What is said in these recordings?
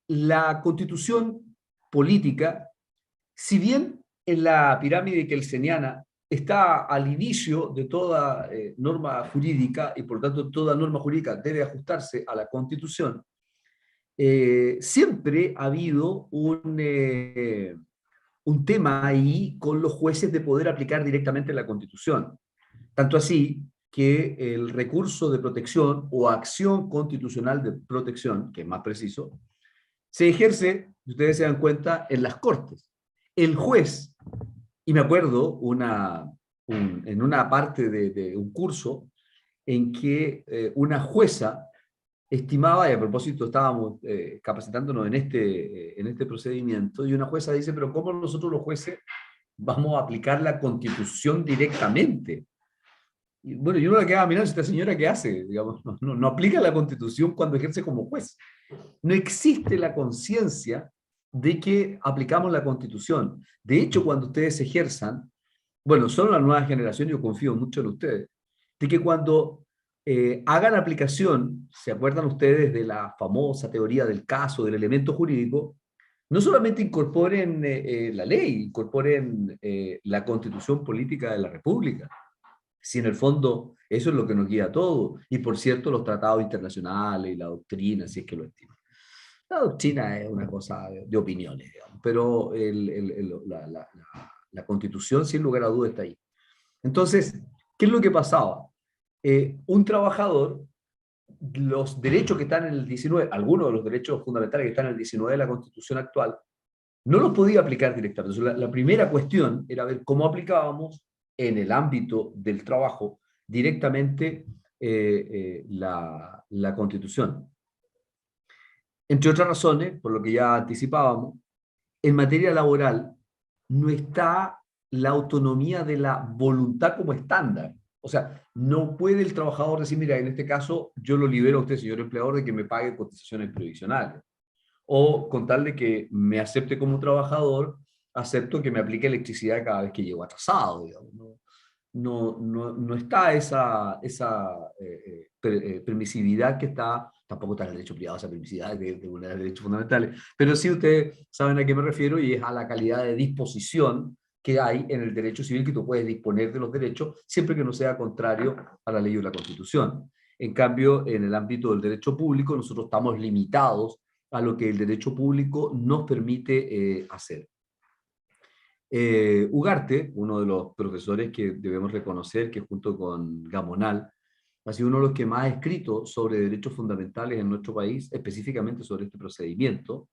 la constitución política, si bien en la pirámide kelseniana está al inicio de toda norma jurídica y por lo tanto toda norma jurídica debe ajustarse a la constitución, siempre ha habido un tema ahí con los jueces de poder aplicar directamente la constitución. Tanto así que el recurso de protección o acción constitucional de protección, que es más preciso, se ejerce, si ustedes se dan cuenta, en las cortes. El juez, y me acuerdo en una parte de un curso en que una jueza estimaba, y a propósito estábamos capacitándonos en este procedimiento, y una jueza dice, pero ¿cómo nosotros los jueces vamos a aplicar la constitución directamente? Y bueno, yo no la quedaba mirando, esta señora qué hace, digamos, no aplica la constitución cuando ejerce como juez. No existe la conciencia de que aplicamos la constitución. De hecho, cuando ustedes ejerzan, bueno, son la nueva generación, yo confío mucho en ustedes, de que cuando hagan aplicación, ¿se acuerdan ustedes de la famosa teoría del caso, del elemento jurídico? No solamente incorporen la ley, incorporen la constitución política de la República, si en el fondo eso es lo que nos guía a todo. Y por cierto, los tratados internacionales y la doctrina, si es que lo estiman. La doctrina es una cosa de opiniones, digamos, pero la constitución, sin lugar a dudas, está ahí. Entonces, ¿qué es lo que pasaba? Un trabajador, los derechos que están en el 19, algunos de los derechos fundamentales que están en el 19 de la constitución actual, no los podía aplicar directamente. Entonces, la primera cuestión era ver cómo aplicábamos en el ámbito del trabajo directamente la Constitución. Entre otras razones, por lo que ya anticipábamos, en materia laboral no está la autonomía de la voluntad como estándar. O sea, no puede el trabajador decir, mira, en este caso yo lo libero a usted, señor empleador, de que me pague cotizaciones previsionales. O con tal de que me acepte como trabajador, acepto que me aplique electricidad cada vez que llego atrasado, digamos. No está esa permisividad que está, tampoco está en el derecho privado, esa permisividad de vulnerar derechos fundamentales, pero sí ustedes saben a qué me refiero y es a la calidad de disposición que hay en el derecho civil, que tú puedes disponer de los derechos siempre que no sea contrario a la ley o la Constitución. En cambio, en el ámbito del derecho público, nosotros estamos limitados a lo que el derecho público nos permite hacer. Ugarte, uno de los profesores que debemos reconocer, que junto con Gamonal, ha sido uno de los que más ha escrito sobre derechos fundamentales en nuestro país, específicamente sobre este procedimiento.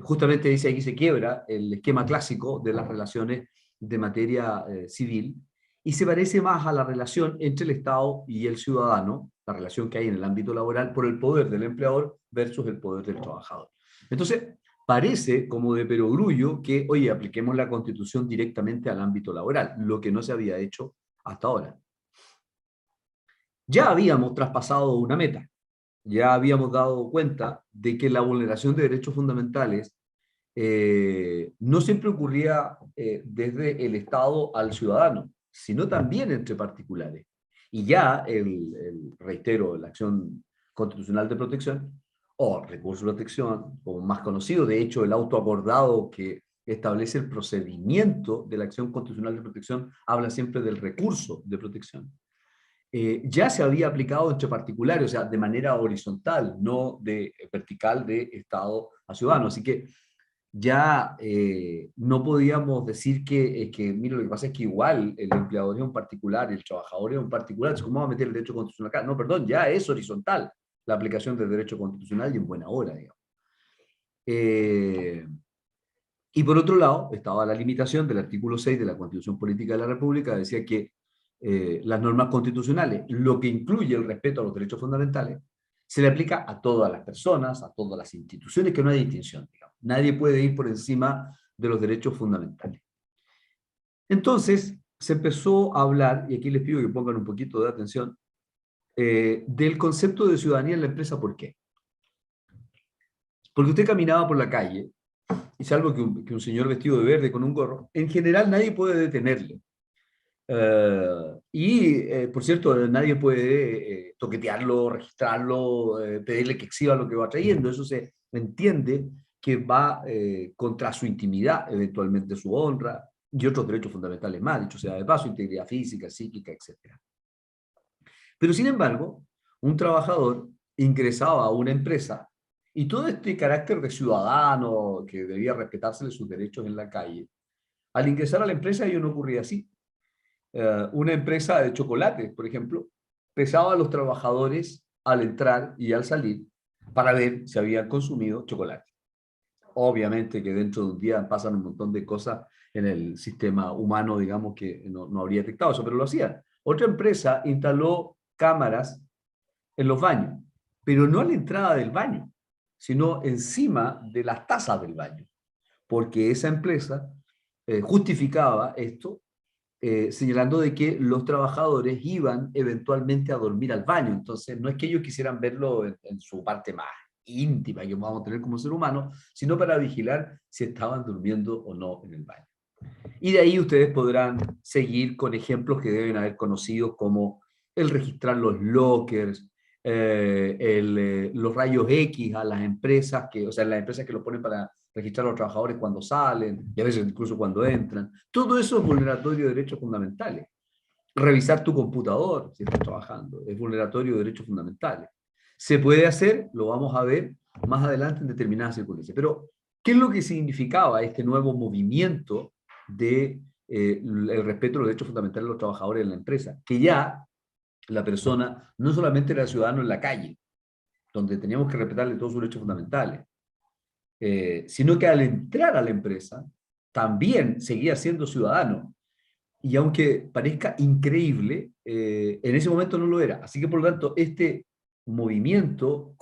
Justamente dice aquí se quiebra el esquema clásico de las relaciones de materia civil y se parece más a la relación entre el Estado y el ciudadano, la relación que hay en el ámbito laboral por el poder del empleador versus el poder del trabajador. Entonces, parece como de perogrullo que, oye, apliquemos la Constitución directamente al ámbito laboral, lo que no se había hecho hasta ahora. Ya habíamos traspasado una meta, ya habíamos dado cuenta de que la vulneración de derechos fundamentales no siempre ocurría desde el Estado al ciudadano, sino también entre particulares. Y ya reitero, la acción constitucional de protección, o recurso de protección, o más conocido, de hecho, el autoacordado que establece el procedimiento de la acción constitucional de protección, habla siempre del recurso de protección. Ya se había aplicado entre particulares, o sea, de manera horizontal, no de vertical de Estado a ciudadano. Así que ya no podíamos decir mira, lo que pasa es que igual el empleador es un particular, el trabajador es un particular, entonces ¿cómo va a meter el derecho constitucional acá? No, perdón, ya es horizontal la aplicación del derecho constitucional y en buena hora, digamos. Y por otro lado, estaba la limitación del artículo 6 de la Constitución Política de la República, decía que las normas constitucionales, lo que incluye el respeto a los derechos fundamentales, se le aplica a todas las personas, a todas las instituciones, que no hay distinción, digamos. Nadie puede ir por encima de los derechos fundamentales. Entonces, se empezó a hablar, y aquí les pido que pongan un poquito de atención, del concepto de ciudadanía en la empresa. ¿Por qué? Porque usted caminaba por la calle, y salvo que un señor vestido de verde con un gorro, en general nadie puede detenerle. Por cierto, nadie puede toquetearlo, registrarlo, pedirle que exhiba lo que va trayendo. Eso se entiende que va contra su intimidad, eventualmente su honra, y otros derechos fundamentales más, dicho sea de paso, integridad física, psíquica, etc. Pero sin embargo, un trabajador ingresaba a una empresa y todo este carácter de ciudadano que debía respetársele sus derechos en la calle, al ingresar a la empresa ello no ocurría así. Una empresa de chocolates, por ejemplo, pesaba a los trabajadores al entrar y al salir para ver si habían consumido chocolate. Obviamente que dentro de un día pasan un montón de cosas en el sistema humano, digamos, que no habría detectado eso, pero lo hacían. Otra empresa instaló cámaras en los baños, pero no a la entrada del baño, sino encima de las tazas del baño, porque esa empresa justificaba esto señalando de que los trabajadores iban eventualmente a dormir al baño. Entonces, no es que ellos quisieran verlo en su parte más íntima que vamos a tener como ser humano, sino para vigilar si estaban durmiendo o no en el baño. Y de ahí ustedes podrán seguir con ejemplos que deben haber conocido como el registrar los lockers, los rayos X a las empresas, o sea, las empresas que lo ponen para registrar a los trabajadores cuando salen y a veces incluso cuando entran. Todo eso es vulneratorio de derechos fundamentales. Revisar tu computador si estás trabajando es vulneratorio de derechos fundamentales. Se puede hacer, lo vamos a ver más adelante en determinadas circunstancias. Pero, ¿qué es lo que significaba este nuevo movimiento de el respeto a los derechos fundamentales de los trabajadores en la empresa? Que ya la persona no solamente era ciudadano en la calle, donde teníamos que respetarle todos sus derechos fundamentales, sino que al entrar a la empresa también seguía siendo ciudadano. Y aunque parezca increíble, en ese momento no lo era. Así que, por lo tanto, este movimiento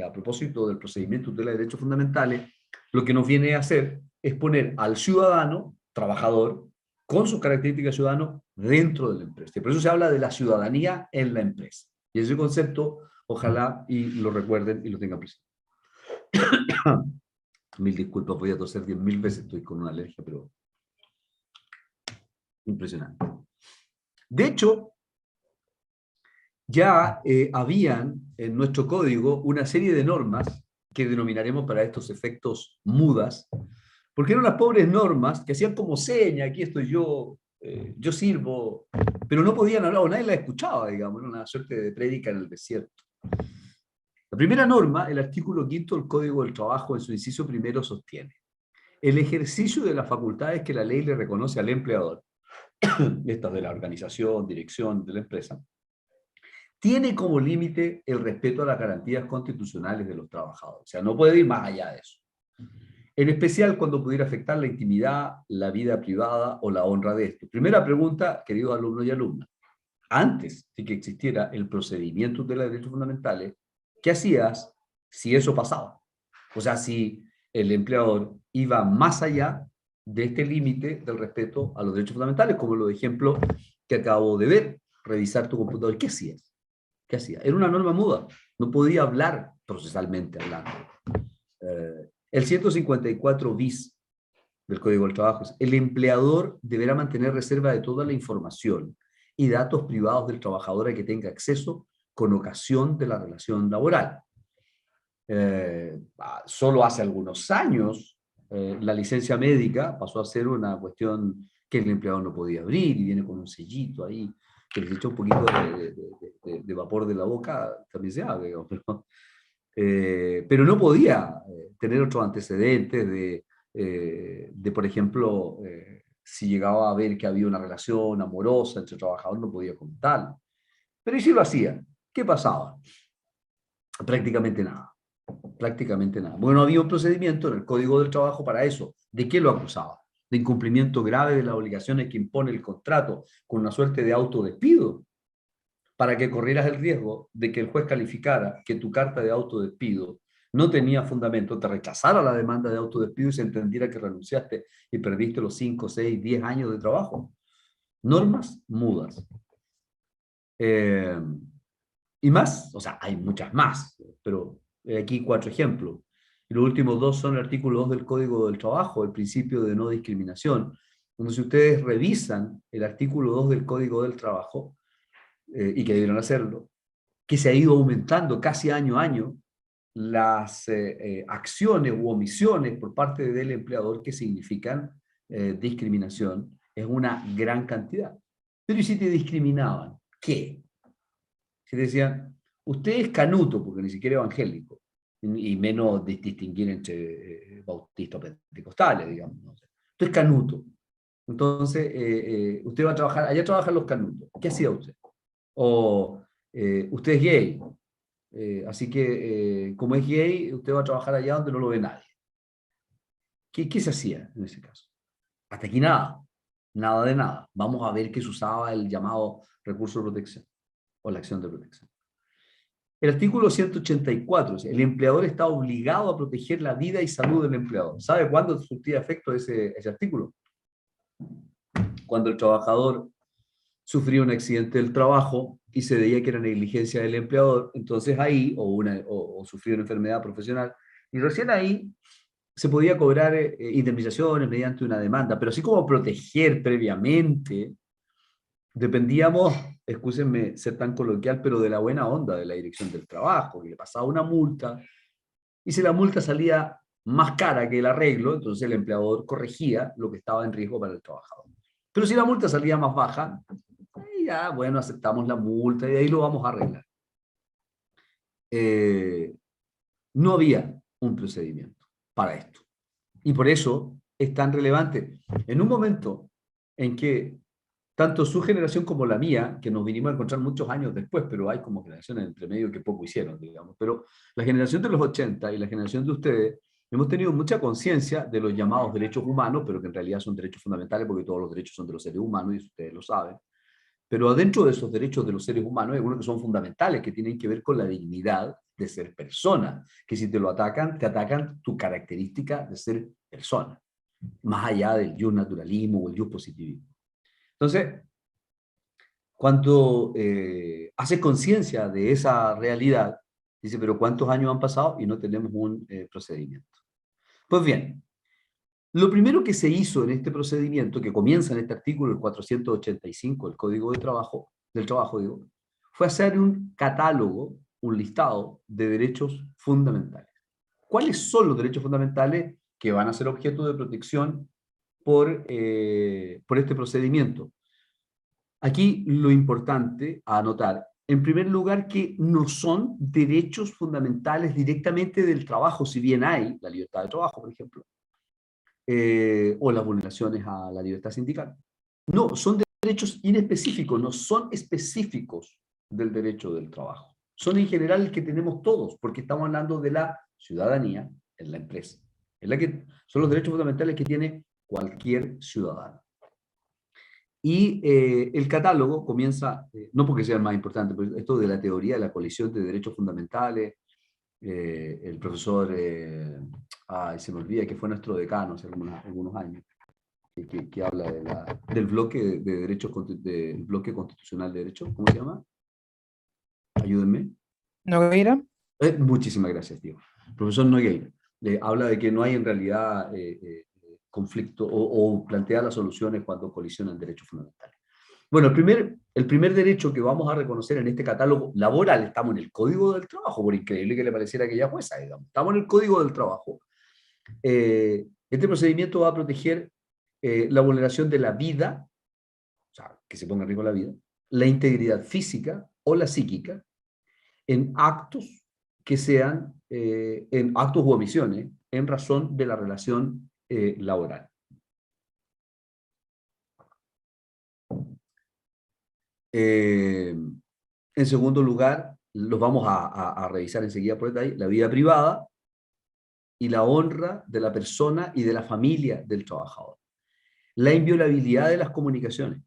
a propósito del procedimiento de los derechos fundamentales, lo que nos viene a hacer es poner al ciudadano, trabajador, con sus características ciudadanos dentro de la empresa. Y por eso se habla de la ciudadanía en la empresa. Y ese concepto, ojalá y lo recuerden y lo tengan presente. Mil disculpas, voy a toser 10.000 veces, estoy con una alergia, pero impresionante. De hecho, ya habían en nuestro código una serie de normas que denominaremos para estos efectos mudas, porque eran las pobres normas que hacían como seña, aquí estoy yo sirvo, pero no podían hablar o nadie las escuchaba, digamos, era una suerte de prédica en el desierto. La primera norma, el artículo 5 del Código del Trabajo, en su inciso primero, sostiene: el ejercicio de las facultades que la ley le reconoce al empleador, estas de la organización, dirección de la empresa, tiene como límite el respeto a las garantías constitucionales de los trabajadores. O sea, no puede ir más allá de eso. En especial cuando pudiera afectar la intimidad, la vida privada o la honra de esto. Primera pregunta, queridos alumnos y alumnas. Antes de que existiera el procedimiento de los derechos fundamentales, ¿qué hacías si eso pasaba? O sea, si el empleador iba más allá de este límite del respeto a los derechos fundamentales, como los ejemplos que acabo de ver, revisar tu computador. ¿Qué hacías? ¿Qué hacía? Era una norma muda, no podía hablar procesalmente hablando. El 154 bis del Código del Trabajo es: el empleador deberá mantener reserva de toda la información y datos privados del trabajador a que tenga acceso con ocasión de la relación laboral. Solo hace algunos años la licencia médica pasó a ser una cuestión que el empleador no podía abrir y viene con un sellito ahí que les echa un poquito de vapor de la boca, también se abre, pero no podía tener otros antecedentes por ejemplo, si llegaba a ver que había una relación amorosa entre trabajadores, no podía contarlo. Pero ¿y si lo hacía? ¿Qué pasaba? Prácticamente nada. Prácticamente nada. Bueno, había un procedimiento en el Código del Trabajo para eso. ¿De qué lo acusaba? De incumplimiento grave de las obligaciones que impone el contrato, con una suerte de autodespido, para que corrieras el riesgo de que el juez calificara que tu carta de autodespido no tenía fundamento, te rechazara la demanda de autodespido y se entendiera que renunciaste y perdiste los 5, 6, 10 años de trabajo. Normas mudas. Y más, o sea, hay muchas más, pero aquí 4 ejemplos. Y los últimos 2 son el artículo 2 del Código del Trabajo, el principio de no discriminación. Donde si ustedes revisan el artículo 2 del Código del Trabajo, y que debieron hacerlo, que se ha ido aumentando casi año a año, las acciones u omisiones por parte del empleador que significan discriminación es una gran cantidad. Pero ¿y si te discriminaban? ¿Qué? Si te decían, usted es canuto, porque ni siquiera evangélico, y menos distinguir entre bautistas o pentecostales, digamos. ¿No? Usted es canuto. Entonces, usted va a trabajar, allá trabajan los canutos. ¿Qué hacía usted? O usted es gay. Así que, como es gay, usted va a trabajar allá donde no lo ve nadie. ¿Qué se hacía en ese caso? Hasta aquí nada. Nada de nada. Vamos a ver qué se usaba el llamado recurso de protección o la acción de protección. El artículo 184, el empleador está obligado a proteger la vida y salud del empleador. ¿Sabe cuándo surtía efecto ese artículo? Cuando el trabajador sufría un accidente del trabajo y se veía que era negligencia del empleador, entonces ahí, o sufría una enfermedad profesional, y recién ahí se podía cobrar indemnizaciones mediante una demanda, pero así como proteger previamente, dependíamos, excúsenme ser tan coloquial, pero de la buena onda de la dirección del trabajo, que le pasaba una multa, y si la multa salía más cara que el arreglo, entonces el empleador corregía lo que estaba en riesgo para el trabajador. Pero si la multa salía más baja, ya, bueno, aceptamos la multa y ahí lo vamos a arreglar. No había un procedimiento para esto. Y por eso es tan relevante. En un momento en que tanto su generación como la mía, que nos vinimos a encontrar muchos años después, pero hay como generaciones entre medio que poco hicieron, digamos, pero la generación de los 80 y la generación de ustedes, hemos tenido mucha conciencia de los llamados derechos humanos, pero que en realidad son derechos fundamentales porque todos los derechos son de los seres humanos y ustedes lo saben. Pero adentro de esos derechos de los seres humanos hay algunos que son fundamentales, que tienen que ver con la dignidad de ser persona, que si te lo atacan, te atacan tu característica de ser persona, más allá del yo naturalismo o el yo positivismo. Entonces, cuando haces conciencia de esa realidad, dice, pero ¿cuántos años han pasado y no tenemos un procedimiento? Pues bien, lo primero que se hizo en este procedimiento, que comienza en este artículo, el 485 del Código de Trabajo, del Trabajo, digo, fue hacer un catálogo, un listado de derechos fundamentales. ¿Cuáles son los derechos fundamentales que van a ser objeto de protección por este procedimiento? Aquí lo importante a anotar, en primer lugar, que no son derechos fundamentales directamente del trabajo, si bien hay la libertad de trabajo, por ejemplo, o las vulneraciones a la libertad sindical. No, son derechos inespecíficos, no son específicos del derecho del trabajo. Son en general el que tenemos todos, porque estamos hablando de la ciudadanía en la empresa. En la que son los derechos fundamentales que tiene cualquier ciudadano. Y el catálogo comienza, no porque sea el más importante, pero esto de la teoría de la colisión de derechos fundamentales, el profesor, se me olvida que fue nuestro decano hace algunos años, que habla del bloque de derechos, del bloque constitucional de derechos, ¿cómo se llama? Ayúdenme. Nogueira. Muchísimas gracias, tío. Profesor Nogueira habla de que no hay en realidad conflicto o plantea las soluciones cuando colisionan derechos fundamentales. Bueno, el primer derecho que vamos a reconocer en este catálogo laboral, estamos en el Código del Trabajo, por increíble que le pareciera a aquella jueza, digamos, estamos en el Código del Trabajo. Este procedimiento va a proteger la vulneración de la vida, o sea, que se ponga en riesgo la vida, la integridad física o la psíquica, en actos que sean, en actos u omisiones, en razón de la relación laboral. En segundo lugar, los vamos a revisar enseguida por detalle, la vida privada y la honra de la persona y de la familia del trabajador. La inviolabilidad de las comunicaciones,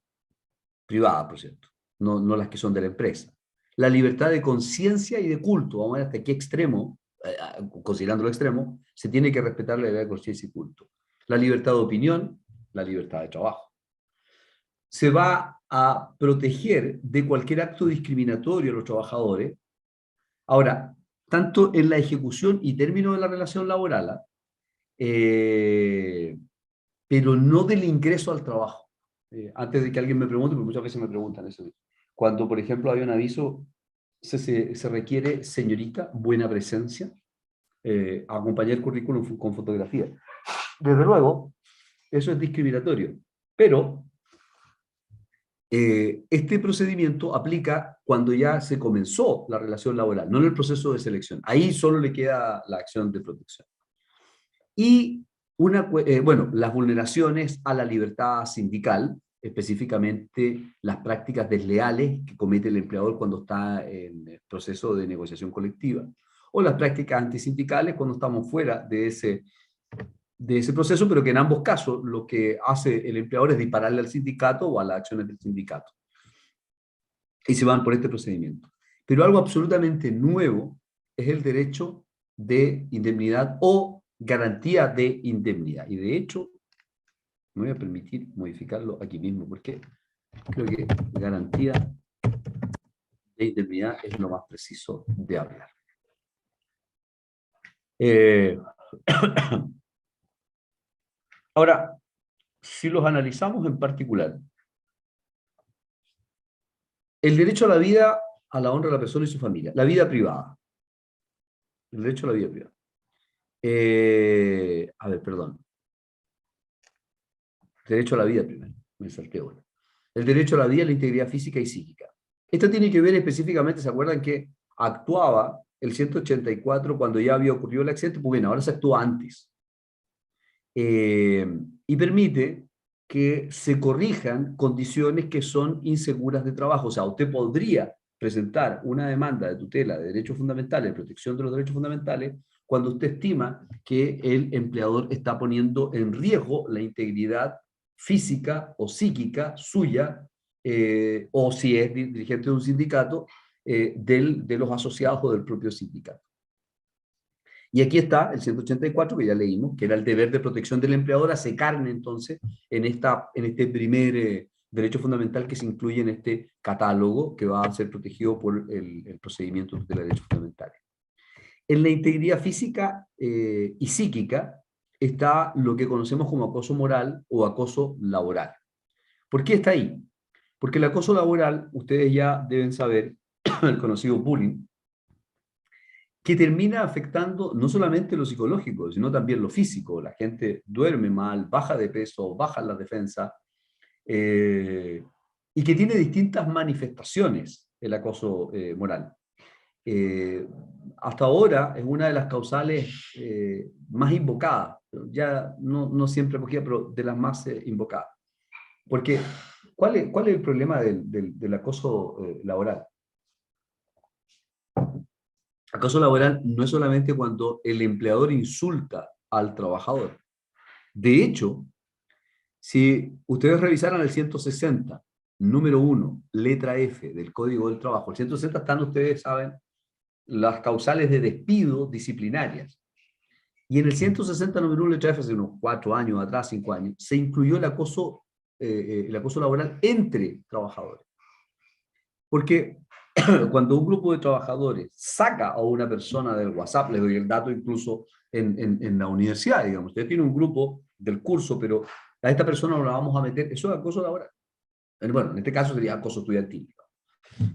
privadas, por cierto, no las que son de la empresa. La libertad de conciencia y de culto, vamos a ver hasta qué extremo, considerando lo extremo, se tiene que respetar la libertad de conciencia y culto. La libertad de opinión, la libertad de trabajo. Se va a proteger de cualquier acto discriminatorio a los trabajadores. Ahora, tanto en la ejecución y término de la relación laboral, pero no del ingreso al trabajo. Antes de que alguien me pregunte, porque muchas veces me preguntan eso. Cuando, por ejemplo, hay un aviso, se requiere, señorita, buena presencia. acompañé el currículum con fotografía. Desde luego, eso es discriminatorio, pero este procedimiento aplica cuando ya se comenzó la relación laboral, no en el proceso de selección. Ahí solo le queda la acción de protección. Y bueno, las vulneraciones a la libertad sindical, específicamente las prácticas desleales que comete el empleador cuando está en el proceso de negociación colectiva, o las prácticas antisindicales cuando estamos fuera de ese proceso, pero que en ambos casos lo que hace el empleador es dispararle al sindicato o a las acciones del sindicato. Y se van por este procedimiento. Pero algo absolutamente nuevo es el derecho de indemnidad o garantía de indemnidad. Y de hecho, me voy a permitir modificarlo aquí mismo, porque creo que garantía de indemnidad es lo más preciso de hablar. Ahora, si los analizamos en particular, el derecho a la vida, a la honra de la persona y su familia, la vida privada, el derecho a la vida privada. A ver, perdón. Derecho a la vida primero, me salté uno. El derecho a la vida, la integridad física y psíquica. Esto tiene que ver específicamente, ¿se acuerdan que actuaba el 184 cuando ya había ocurrido el accidente? Pues bien, ahora se actúa antes. Y permite que se corrijan condiciones que son inseguras de trabajo. O sea, usted podría presentar una demanda de tutela de derechos fundamentales, de protección de los derechos fundamentales, cuando usted estima que el empleador está poniendo en riesgo la integridad física o psíquica suya, o si es dirigente de un sindicato, de los asociados o del propio sindicato. Y aquí está el 184, que ya leímos, que era el deber de protección del empleador, hace carne entonces en este primer derecho fundamental que se incluye en este catálogo que va a ser protegido por el procedimiento de derechos fundamentales. En la integridad física y psíquica está lo que conocemos como acoso moral o acoso laboral. ¿Por qué está ahí? Porque el acoso laboral, ustedes ya deben saber, el conocido bullying, que termina afectando no solamente lo psicológico, sino también lo físico. La gente duerme mal, baja de peso, baja la defensa, y que tiene distintas manifestaciones el acoso moral. Hasta ahora es una de las causales más invocadas, ya no siempre acogida, pero de las más invocadas. Porque, ¿cuál es el problema del acoso laboral? Acoso laboral no es solamente cuando el empleador insulta al trabajador. De hecho, si ustedes revisaran el 160, número 1, letra F del Código del Trabajo, el 160 están, ustedes saben, las causales de despido disciplinarias. Y en el 160, número 1, letra F, hace unos 4 años atrás, 5 años, se incluyó el acoso laboral entre trabajadores. Porque cuando un grupo de trabajadores saca a una persona del WhatsApp, les doy el dato incluso en la universidad, digamos, usted tiene un grupo del curso, pero a esta persona no la vamos a meter, eso es acoso laboral. Bueno, en este caso sería acoso estudiantil,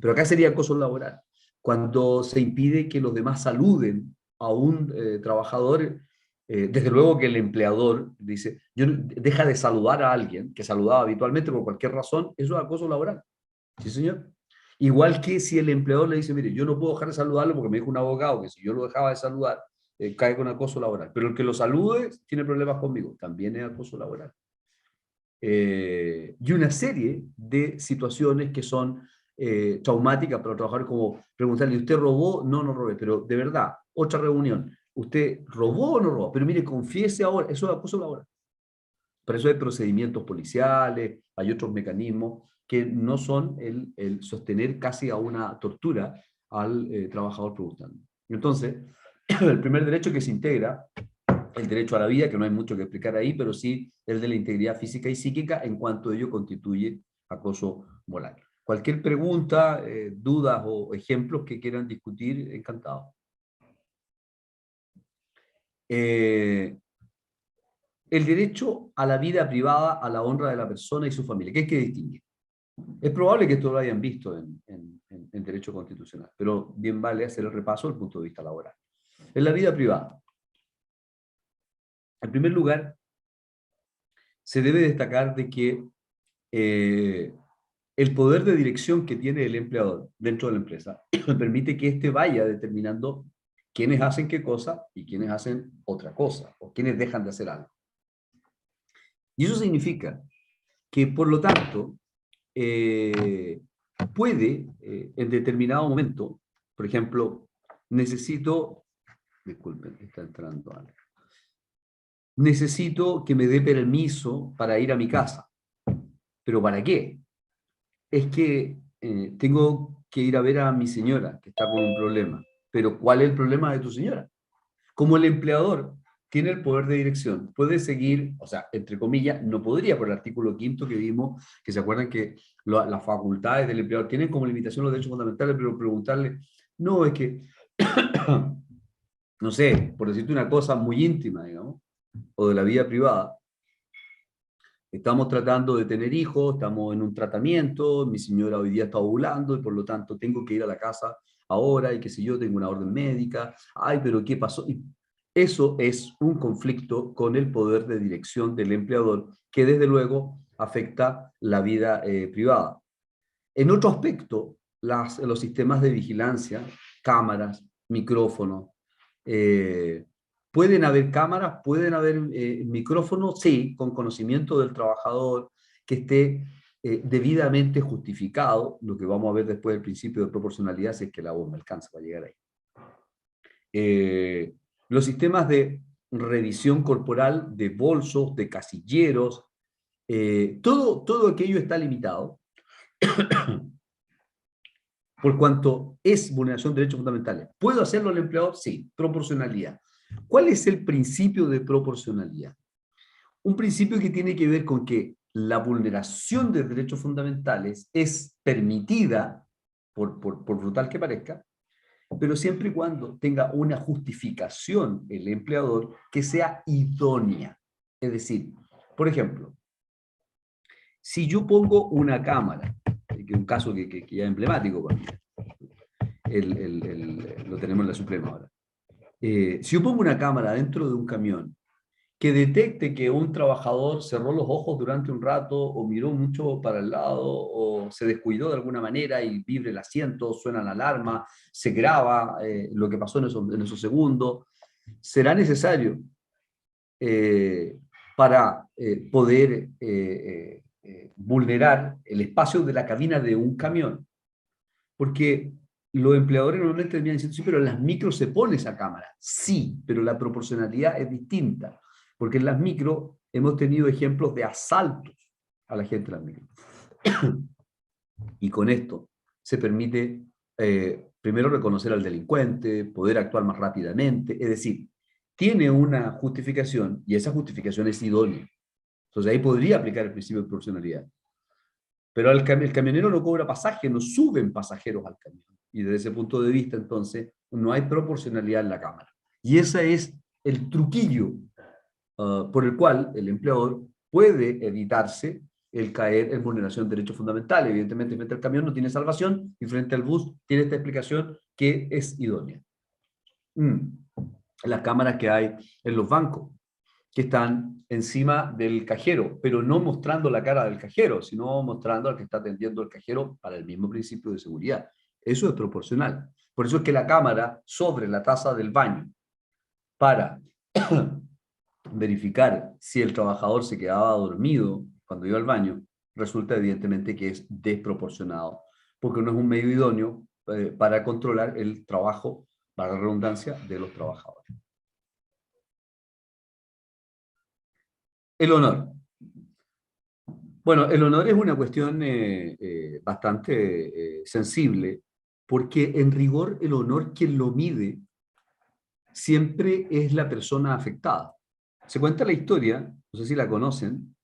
pero acá sería acoso laboral. Cuando se impide que los demás saluden a un trabajador, desde luego que el empleador dice, deja de saludar a alguien que saludaba habitualmente por cualquier razón, eso es acoso laboral. ¿Sí, señor? Igual que si el empleador le dice, mire, yo no puedo dejar de saludarlo porque me dijo un abogado que si yo lo dejaba de saludar, cae con acoso laboral. Pero el que lo salude tiene problemas conmigo, también es acoso laboral. Y una serie de situaciones que son traumáticas para los trabajadores, como preguntarle, ¿usted robó? No, no robé, pero de verdad, otra reunión, ¿usted robó o no robó? Pero mire, confiese ahora, eso es acoso laboral. Por eso hay procedimientos policiales, hay otros mecanismos que no son el sostener casi a una tortura al trabajador preguntando. Entonces, el primer derecho que se integra, el derecho a la vida, que no hay mucho que explicar ahí, pero sí el de la integridad física y psíquica, en cuanto ello constituye acoso moral. Cualquier pregunta, dudas o ejemplos que quieran discutir, encantado. El derecho a la vida privada, a la honra de la persona y su familia. ¿Qué hay que distinguir? Es probable que esto lo hayan visto en derecho constitucional, pero bien vale hacer el repaso desde el punto de vista laboral. En la vida privada, En primer lugar, se debe destacar de que el poder de dirección que tiene el empleador dentro de la empresa permite que éste vaya determinando quiénes hacen qué cosa y quiénes hacen otra cosa, o quiénes dejan de hacer algo. Y eso significa que, por lo tanto, puede, en determinado momento, por ejemplo, disculpen, está entrando algo, necesito que me dé permiso para ir a mi casa. ¿Pero para qué? Es que tengo que ir a ver a mi señora, que está con un problema. Pero ¿cuál es el problema de tu señora? Como el empleador tiene el poder de dirección, puede seguir, o sea, entre comillas, no podría, por el artículo 5 que vimos, que se acuerdan que las facultades del empleador tienen como limitación los derechos fundamentales, pero preguntarle, no, es que, no sé, por decirte una cosa muy íntima, digamos, o de la vida privada, estamos tratando de tener hijos, estamos en un tratamiento, mi señora hoy día está ovulando y por lo tanto tengo que ir a la casa ahora y qué sé yo, tengo una orden médica, ay, pero ¿qué pasó? Y eso es un conflicto con el poder de dirección del empleador que desde luego afecta la vida privada. En otro aspecto, los sistemas de vigilancia, cámaras, micrófonos, eh, pueden haber cámaras, pueden haber micrófonos, sí, con conocimiento del trabajador, que esté debidamente justificado, lo que vamos a ver después del principio de proporcionalidad, si es que la voz me alcanza para llegar ahí. Los sistemas de revisión corporal, de bolsos, de casilleros, todo aquello está limitado por cuanto es vulneración de derechos fundamentales. ¿Puedo hacerlo el empleador? Sí, proporcionalidad. ¿Cuál es el principio de proporcionalidad? Un principio que tiene que ver con que la vulneración de derechos fundamentales es permitida, por brutal que parezca, pero siempre y cuando tenga una justificación el empleador que sea idónea. Es decir, por ejemplo, si yo pongo una cámara, que es un caso que ya es emblemático para mí, lo tenemos en la Suprema ahora. Si yo pongo una cámara dentro de un camión que detecte que un trabajador cerró los ojos durante un rato o miró mucho para el lado o se descuidó de alguna manera y vibra el asiento, suena la alarma, se graba lo que pasó en esos segundos, será necesario para poder vulnerar el espacio de la cabina de un camión. Porque los empleadores normalmente terminan diciendo, sí, pero en las micros se pone esa cámara. Sí, pero la proporcionalidad es distinta. Porque en las micros hemos tenido ejemplos de asaltos a la gente en las micros. Y con esto se permite primero reconocer al delincuente, poder actuar más rápidamente. Es decir, tiene una justificación y esa justificación es idónea. Entonces ahí podría aplicar el principio de proporcionalidad. Pero el camionero no cobra pasaje, no suben pasajeros al camión. Y desde ese punto de vista, entonces, no hay proporcionalidad en la cámara. Y ese es el truquillo por el cual el empleador puede evitarse el caer en vulneración de derechos fundamentales. Evidentemente, frente al camión no tiene salvación y frente al bus tiene esta explicación que es idónea. Las cámaras que hay en los bancos, que están encima del cajero, pero no mostrando la cara del cajero, sino mostrando al que está atendiendo el cajero para el mismo principio de seguridad. Eso es proporcional. Por eso es que la cámara sobre la taza del baño para verificar si el trabajador se quedaba dormido cuando iba al baño, resulta evidentemente que es desproporcionado, porque no es un medio idóneo para controlar el trabajo, para la redundancia, de los trabajadores. El honor. Bueno, el honor es una cuestión bastante sensible, porque en rigor el honor quien lo mide siempre es la persona afectada. Se cuenta la historia, no sé si la conocen,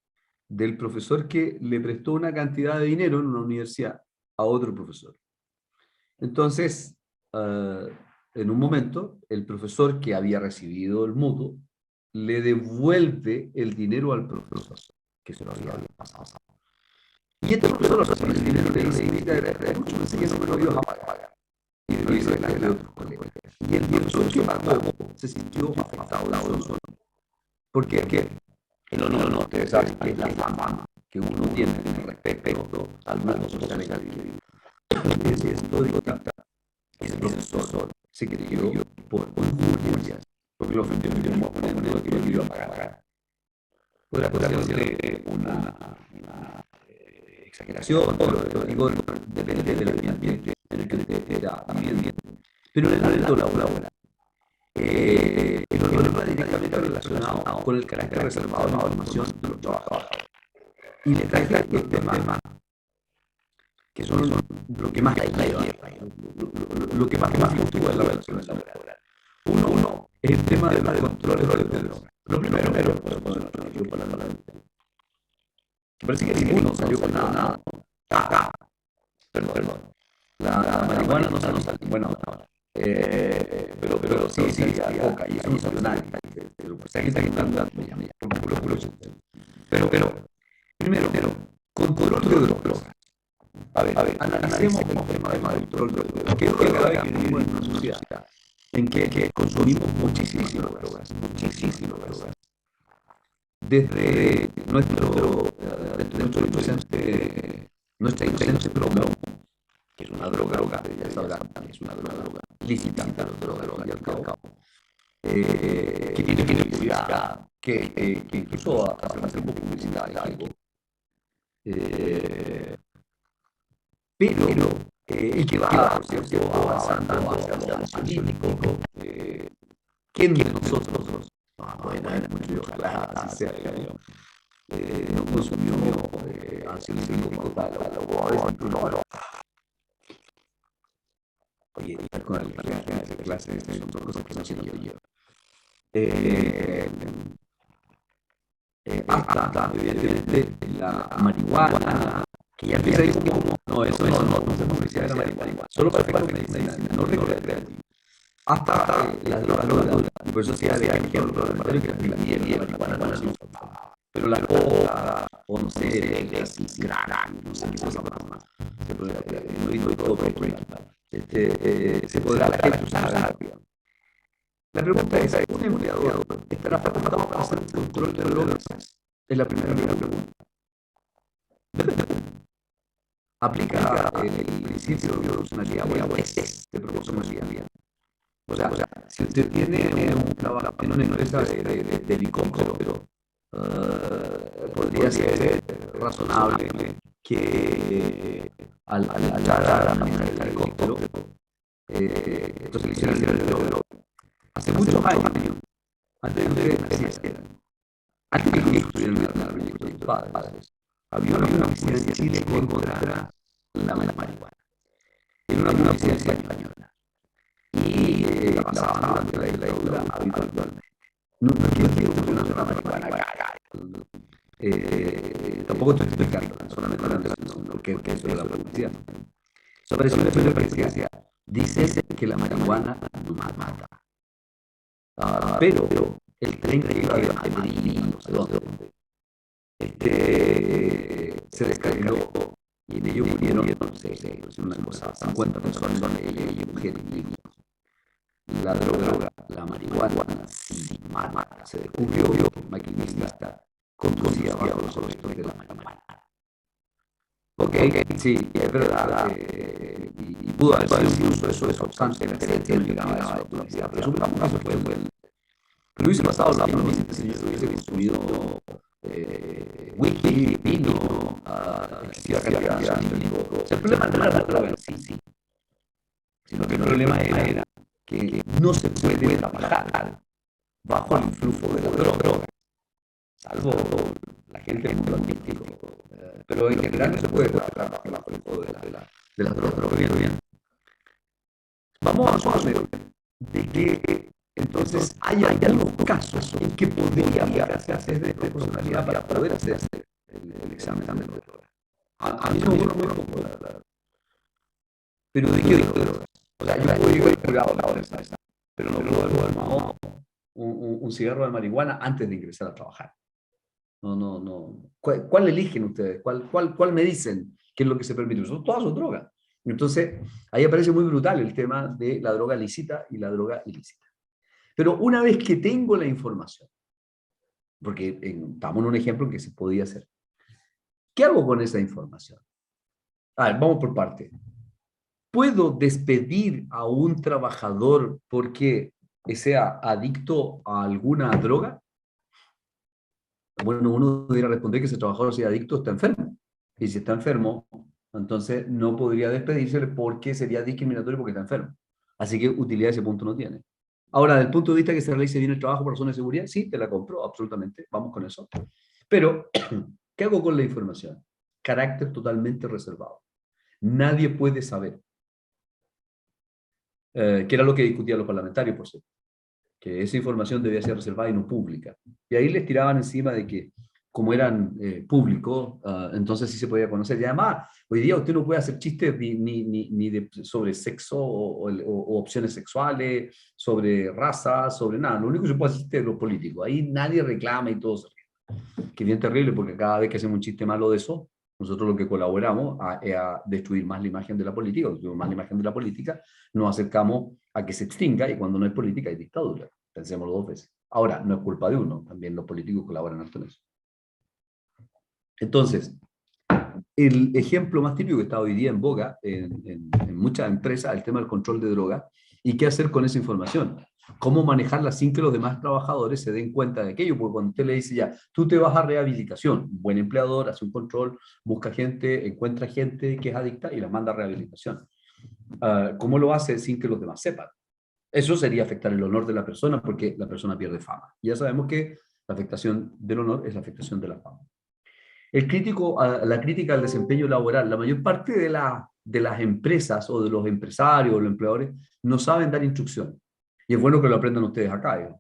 del profesor que le prestó una cantidad de dinero en una universidad a otro profesor. Entonces, en un momento, el profesor que había recibido el mutuo le devuelve el dinero al profesor que se lo había pasado. Y este profesor lo recibe el dinero y le dice, mira, mucho pensé que no me lo ibas a pagar. Y lo dice delante de otros colegas. Y el profesor que pagó se sintió afectado de su honor. Porque no, ustedes saben que es la fama que uno tiene respecto al mundo social en el que vive. Ese estoica, ese profesor, se crió por injurias, porque lo ofendieron a poner lo que yo iba a pagar. Por la cuestión de una exageración, pero digo, depende del ambiente en el que usted era viviendo. Pero en el ámbito laboral, el problema directamente relacionado con el carácter reservado de la información de los trabajadores. Y le traje estos temas que son lo que más lo que más fluctúa en la relación laboral. Uno es el tema de los controles de drogas. Lo primero, que parece que ninguno salió con nada. Perdón. La marihuana no salió, bueno, pero sí, había coca y eso no salió nadie. O sea, que está quitando puro chiste. Pero, primero, control de drogas. A ver, analicemos el tema del control de drogas. Que cada vez que vivimos en una sociedad en que consumimos muchísimas drogas. Desde nuestra inocencia plomo, que es una droga, ya sabrán, que es una droga lícita, pero droga al cabo, que tiene publicidad, que incluso hace publicidad, pero y que va, por cierto, avanzando hacia lo político. ¿Quién de nosotros, bueno, ojalá así sea, no consumió ansiolítico tal o oye, estar con el de clase son dos cosas que no siento yo. Hasta, evidentemente, la marihuana, que ya empieza ahí como, no, eso no se publicidad de la marihuana, solo para efectos medicinales, no recreativo. Hasta las drogas, y por eso se da de ejemplo parlamentario que la marihuana no es pero la coca, o no sé, el crack, no sé qué cosa más, se podrá la gente usar. La pregunta es, ¿un empleador estará facultado para hacer un control de drogas? Es la primera pregunta. Aplica el principio de proporcionalidad o el test de proporcionalidad. O sea, si usted tiene un trabajo en una empresa de helicóptero, podría ser razonable que al entrar a manejar el helicóptero, esto se le hiciera el cerebro hace muchos años, antes de que nacieran, antes de que estuvieran en el proyecto de sus padres, había una policía en Chile contra la marihuana. Era una policía española. Y la pasaban durante la dictadura habitualmente. No quiero decir que una sola marihuana, tampoco estoy explicando, solamente la relación, porque eso era la policía. Eso apareció una historia que decía, dice que la marihuana no mata. Pero el tren que iba de Madrid, no sé dónde, se descarriló y en ello murieron, no sé, una cosa, 50 personas, ella y mujeres y niños. La droga, la marihuana, sí mata. Se descubrió que el maquinista conducía bajo los efectos de la marihuana. Ok, sí, es verdad. Y pudo haber sido un uso de sustancia que llegaba a la publicidad, pero supongamos que eso fue el. Pero hubiese pasado la misma si yo hubiese consumido whisky, vino, excesiva cantidad de ansiolítico. El problema no era la droga en sí, sino que el problema era que no se puede trabajar bajo el influjo de la droga, salvo la gente del mundo artístico. Pero en general no se puede trabajar bajo el influjo de las drogas. Bien. Vamos a suponer de que entonces hay algunos casos en que podría aplicarse a test de proporcionalidad para poder hacer el examen de drogas. A mí me ocurre muy poco, la verdad. Pero ¿de qué drogas? O sea, yo puedo ir curado la hora esa, pero no puedo tomar un cigarro de marihuana antes de ingresar a trabajar. No. ¿Cuál eligen ustedes? ¿Cuál me dicen que es lo que se permite? Todas son drogas. Entonces, ahí aparece muy brutal el tema de la droga lícita y la droga ilícita. Pero una vez que tengo la información, porque damos un ejemplo en que se podía hacer. ¿Qué hago con esa información? A ver, vamos por parte. ¿Puedo despedir a un trabajador porque sea adicto a alguna droga? Bueno, uno debería responder que ese trabajador, si es adicto, está enfermo. Y si está enfermo, entonces no podría despedirse porque sería discriminatorio porque está enfermo. Así que utilidad ese punto no tiene. Ahora, desde el punto de vista que se realice bien el trabajo por razones de seguridad, sí, te la compro, absolutamente. Vamos con eso. Pero, ¿qué hago con la información? Carácter totalmente reservado. Nadie puede saber. Que era lo que discutían los parlamentarios, por cierto, que esa información debía ser reservada y no pública. Y ahí les tiraban encima de que, como eran públicos, entonces sí se podía conocer. Y además, hoy día usted no puede hacer chistes sobre sexo o opciones sexuales, sobre raza, sobre nada. Lo único que se puede hacer es de los políticos. Ahí nadie reclama y todo se ríe. Que bien terrible, porque cada vez que hacemos un chiste malo de eso, nosotros lo que colaboramos es a destruir más la imagen de la política, destruir más la imagen de la política, nos acercamos a que se extinga y cuando no hay política hay dictadura. Pensémoslo dos veces. Ahora, no es culpa de uno, también los políticos colaboran harto en eso. Entonces, el ejemplo más típico que está hoy día en boga en muchas empresas, el tema del control de drogas y qué hacer con esa información. Cómo manejarla sin que los demás trabajadores se den cuenta de aquello, porque cuando usted le dice ya, tú te vas a rehabilitación, buen empleador, hace un control, busca gente, encuentra gente que es adicta y la manda a rehabilitación. ¿Cómo lo hace sin que los demás sepan? Eso sería afectar el honor de la persona porque la persona pierde fama. Ya sabemos que la afectación del honor es la afectación de la fama. La crítica al desempeño laboral, la mayor parte de las empresas o de los empresarios o los empleadores no saben dar instrucción. Y es bueno que lo aprendan ustedes acá. ¿Eh?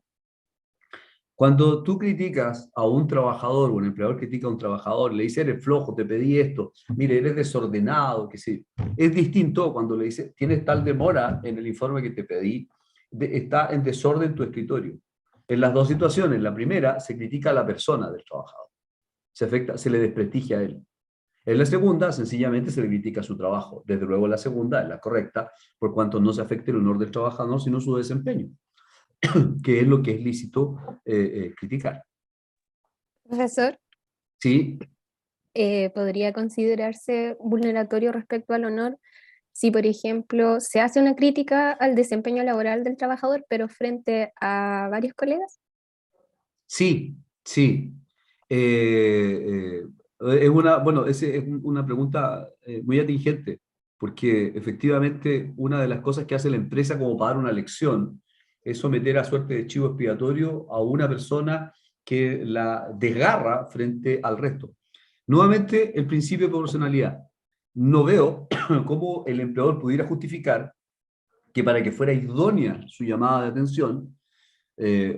Cuando tú criticas a un trabajador o un empleador critica a un trabajador, le dice, eres flojo, te pedí esto, mire, eres desordenado, que sí. Es distinto cuando le dice, tienes tal demora en el informe que te pedí, está en desorden tu escritorio. En las dos situaciones, la primera, se critica a la persona del trabajador, se le desprestigia a él. En la segunda, sencillamente se le critica su trabajo. Desde luego la segunda es la correcta, por cuanto no se afecte el honor del trabajador, sino su desempeño, que es lo que es lícito criticar. Profesor, Sí, ¿podría considerarse vulneratorio respecto al honor si, por ejemplo, se hace una crítica al desempeño laboral del trabajador, pero frente a varios colegas? sí, sí. Es una, bueno, es una pregunta muy atingente, porque efectivamente una de las cosas que hace la empresa como para dar una lección es someter a suerte de chivo expiatorio a una persona que la desgarra frente al resto. Nuevamente, el principio de proporcionalidad. No veo cómo el empleador pudiera justificar que para que fuera idónea su llamada de atención,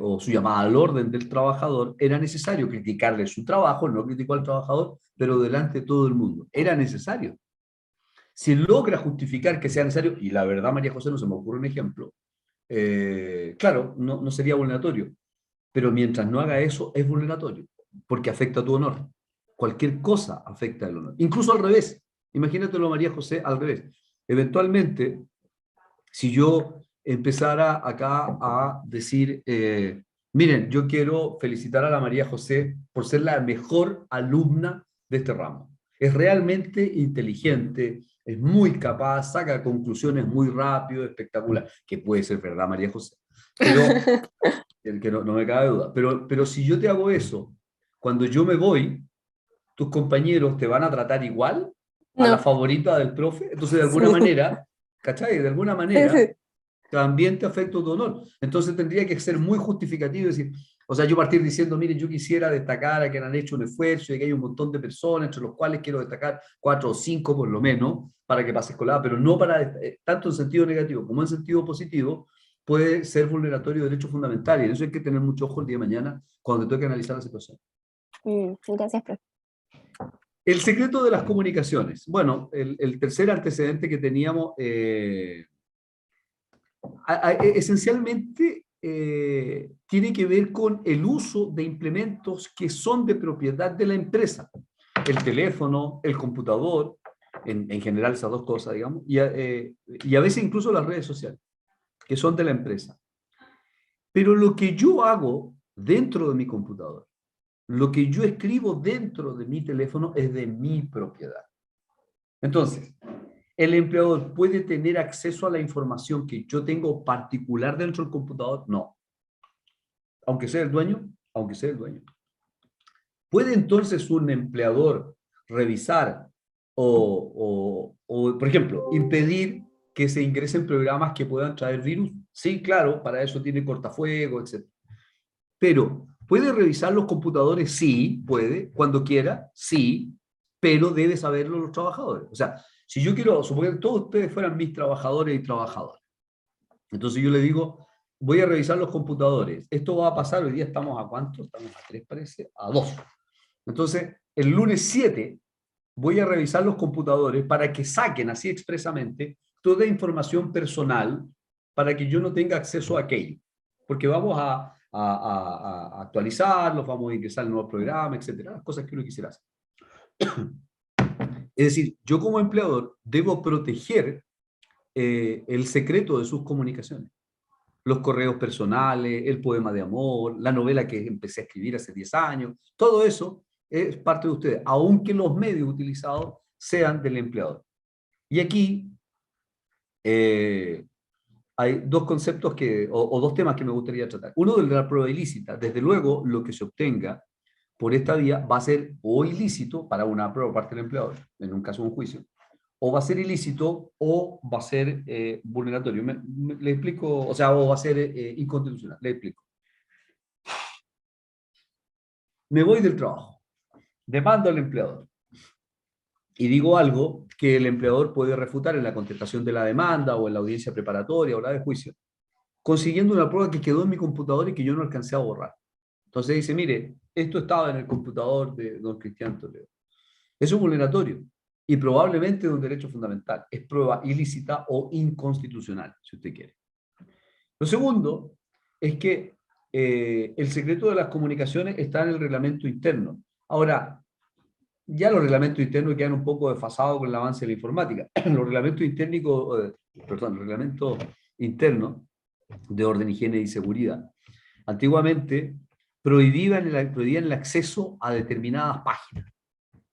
o su llamada al orden del trabajador, era necesario criticarle su trabajo, no criticó al trabajador, pero delante de todo el mundo. Era necesario. Si logra justificar que sea necesario, y la verdad, María José, no se me ocurre un ejemplo, claro, no sería vulneratorio, pero mientras no haga eso, es vulneratorio, porque afecta a tu honor. Cualquier cosa afecta el honor. Incluso al revés. Imagínatelo, María José, al revés. Eventualmente, si yo empezara acá a decir, miren, yo quiero felicitar a la María José por ser la mejor alumna de este ramo. Es realmente inteligente, es muy capaz, saca conclusiones muy rápido, espectacular, que puede ser verdad, María José. Pero, el que no me cabe duda, pero si yo te hago eso, cuando yo me voy, tus compañeros te van a tratar igual a la No. favorita del profe, entonces de alguna Sí. manera, ¿cachai? De alguna manera también te afecta tu honor. Entonces tendría que ser muy justificativo y decir, o sea, yo partir diciendo, miren, yo quisiera destacar a que han hecho un esfuerzo y que hay un montón de personas, entre los cuales quiero destacar 4 o 5 por lo menos, para que pases colada, pero no para, tanto en sentido negativo como en sentido positivo, puede ser vulneratorio de derechos fundamentales. Y en eso hay que tener mucho ojo el día de mañana cuando te toque analizar la situación. Gracias, profe. El secreto de las comunicaciones. Bueno, el tercer antecedente que teníamos, esencialmente tiene que ver con el uso de implementos que son de propiedad de la empresa. El teléfono, el computador, en general esas dos cosas, digamos, y a veces incluso las redes sociales, que son de la empresa. Pero lo que yo hago dentro de mi computador, Lo que yo escribo dentro de mi teléfono es de mi propiedad. Entonces, ¿el empleador puede tener acceso a la información que yo tengo particular dentro del computador? No. Aunque sea el dueño, aunque sea el dueño. ¿Puede entonces un empleador revisar por ejemplo, impedir que se ingresen programas que puedan traer virus? Sí, claro, para eso tiene cortafuego, etc. Pero, ¿puede revisar los computadores? Sí, puede, cuando quiera, sí, pero debe saberlo los trabajadores. O sea, si yo quiero, suponer que todos ustedes fueran mis trabajadores y trabajadoras, entonces yo le digo, voy a revisar los computadores. Esto va a pasar, hoy día estamos a ¿cuánto? Estamos a 3, parece, a 2. Entonces, el lunes 7 voy a revisar los computadores para que saquen así expresamente toda información personal para que yo no tenga acceso a aquello. Porque vamos a actualizarlos, vamos a ingresar el nuevo programa, etcétera, las cosas que uno quisiera hacer. Es decir, yo como empleador debo proteger el secreto de sus comunicaciones. Los correos personales, el poema de amor, la novela que empecé a escribir hace 10 años, todo eso es parte de ustedes, aunque los medios utilizados sean del empleador. Y aquí hay dos conceptos o dos temas que me gustaría tratar. Uno, de la prueba ilícita. Desde luego, lo que se obtenga por esta vía va a ser o ilícito para una prueba por parte del empleador, en un caso de un juicio, o va a ser ilícito o va a ser vulneratorio. Le explico, o sea, o va a ser inconstitucional. Le explico. Me voy del trabajo, demando al empleador y digo algo que el empleador puede refutar en la contestación de la demanda o en la audiencia preparatoria o la de juicio, consiguiendo una prueba que quedó en mi computador y que yo no alcancé a borrar. Entonces dice, mire, esto estaba en el computador de don Cristian Toledo. Eso es vulneratorio y probablemente de un derecho fundamental. Es prueba ilícita o inconstitucional, si usted quiere. Lo segundo es que el secreto de las comunicaciones está en el reglamento interno. Ahora, ya los reglamentos internos quedan un poco desfasados con el avance de la informática. Los reglamentos reglamentos internos de orden, higiene y seguridad, antiguamente prohibían el acceso a determinadas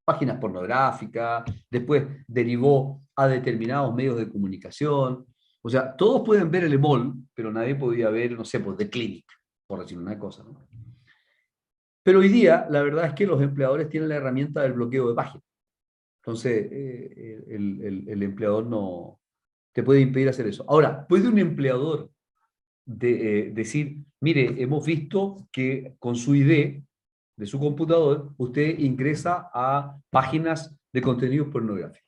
páginas pornográficas, después derivó a determinados medios de comunicación. O sea, todos pueden ver el EMOL, pero nadie podía ver, no sé, pues The Clinic, por decir una cosa, ¿no? Pero hoy día, la verdad es que los empleadores tienen la herramienta del bloqueo de páginas. Entonces, el empleador no te puede impedir hacer eso. Ahora, ¿puede un empleador decir, mire, hemos visto que con su ID de su computador, usted ingresa a páginas de contenidos pornográficos?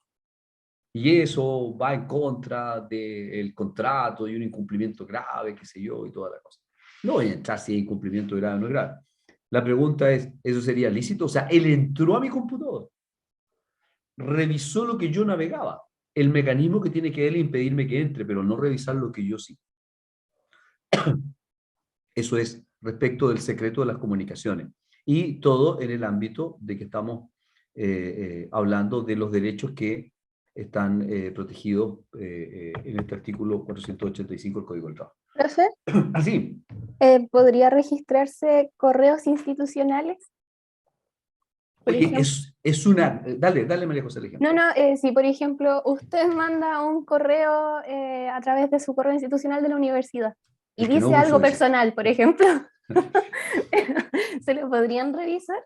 Y eso va en contra del contrato y un incumplimiento grave, qué sé yo, y toda la cosa. No voy a entrar si hay incumplimiento grave o no es grave. La pregunta es, ¿eso sería lícito? O sea, él entró a mi computador, revisó lo que yo navegaba, el mecanismo que tiene que él impedirme que entre, pero no revisar lo que yo sí. Eso es respecto del secreto de las comunicaciones. Y todo en el ámbito de que estamos hablando de los derechos que están protegidos en este artículo 485 del Código del Trabajo. Profe, Así. ¿podría registrarse correos institucionales? Por Oye, ejemplo. es una... Dale, María José, el ejemplo. No, no, si por ejemplo usted manda un correo a través de su correo institucional de la universidad y Es que no dice uso algo eso. personal, por ejemplo, ¿se lo podrían revisar?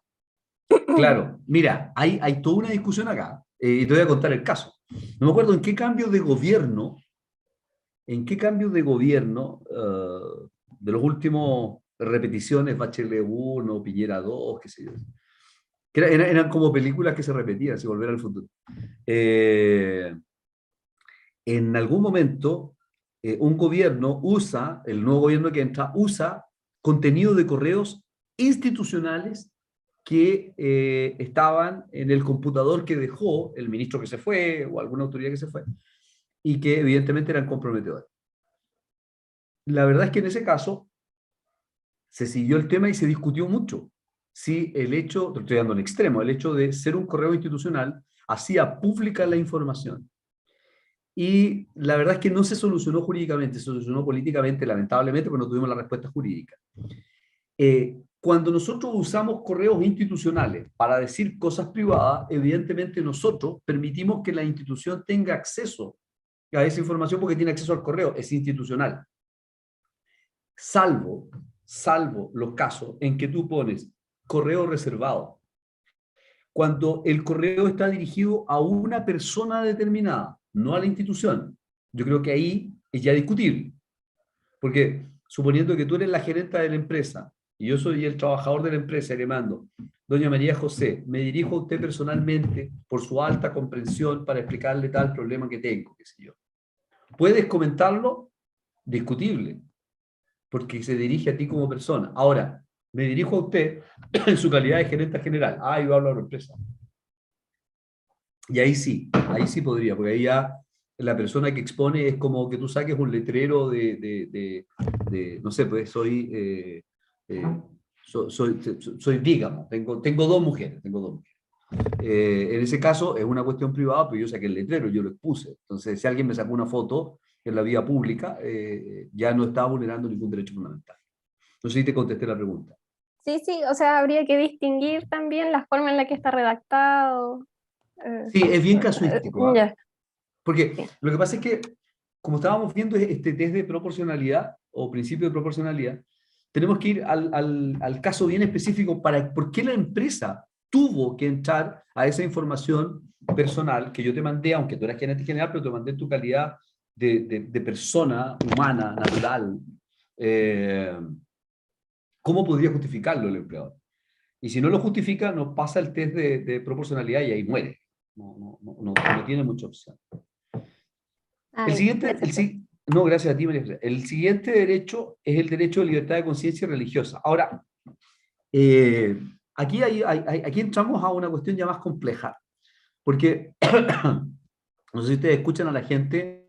Claro, mira, hay toda una discusión acá, y te voy a contar el caso. No me acuerdo en qué cambio de gobierno de los últimos repeticiones, Bachelet 1, Piñera 2, qué sé yo, que eran como películas que se repetían, si Volver al Futuro. En algún momento, un gobierno el nuevo gobierno que entra, usa contenido de correos institucionales que estaban en el computador que dejó el ministro que se fue o alguna autoridad que se fue y que evidentemente eran comprometedores. La verdad es que en ese caso se siguió el tema y se discutió mucho si el hecho, te estoy dando el extremo, el hecho de ser un correo institucional hacía pública la información. Y la verdad es que no se solucionó jurídicamente, se solucionó políticamente, lamentablemente, porque no tuvimos la respuesta jurídica. Cuando nosotros usamos correos institucionales para decir cosas privadas, evidentemente nosotros permitimos que la institución tenga acceso a esa información porque tiene acceso al correo, es institucional. Salvo los casos en que tú pones correo reservado. Cuando el correo está dirigido a una persona determinada, no a la institución. Yo creo que ahí es ya discutible. Porque suponiendo que tú eres la gerenta de la empresa y yo soy el trabajador de la empresa y le mando, doña María José, me dirijo a usted personalmente por su alta comprensión para explicarle tal problema que tengo, qué sé yo. ¿Puedes comentarlo? Discutible, porque se dirige a ti como persona. Ahora, me dirijo a usted en su calidad de gerente general. Ah, yo hablo a la empresa. Y ahí sí podría, porque ahí ya la persona que expone es como que tú saques un letrero no sé, pues soy dígamo, tengo dos mujeres, en ese caso es una cuestión privada, pero yo saqué el letrero, yo lo expuse. Entonces, si alguien me sacó una foto en la vía pública, ya no está vulnerando ningún derecho fundamental. No sé si te contesté la pregunta. Sí, sí, o sea, habría que distinguir también la forma en la que está redactado. Sí, es bien casuístico, ¿ah? Ya, Porque sí. lo que pasa es que, como estábamos viendo este test de proporcionalidad o principio de proporcionalidad, tenemos que ir al caso bien específico para por qué la empresa tuvo que entrar a esa información personal que yo te mandé, aunque tú eras gerente general, pero te mandé en tu calidad de persona humana, natural. Eh, ¿Cómo podría justificarlo el empleador? Y si no lo justifica, nos pasa el test de proporcionalidad y ahí muere. No tiene mucha opción. El Ay, siguiente, gracias, profe. no, gracias a ti, María José. El siguiente derecho es el derecho de libertad de conciencia religiosa. Ahora, eh, aquí entramos a una cuestión ya más compleja, porque no sé si ustedes escuchan a la gente,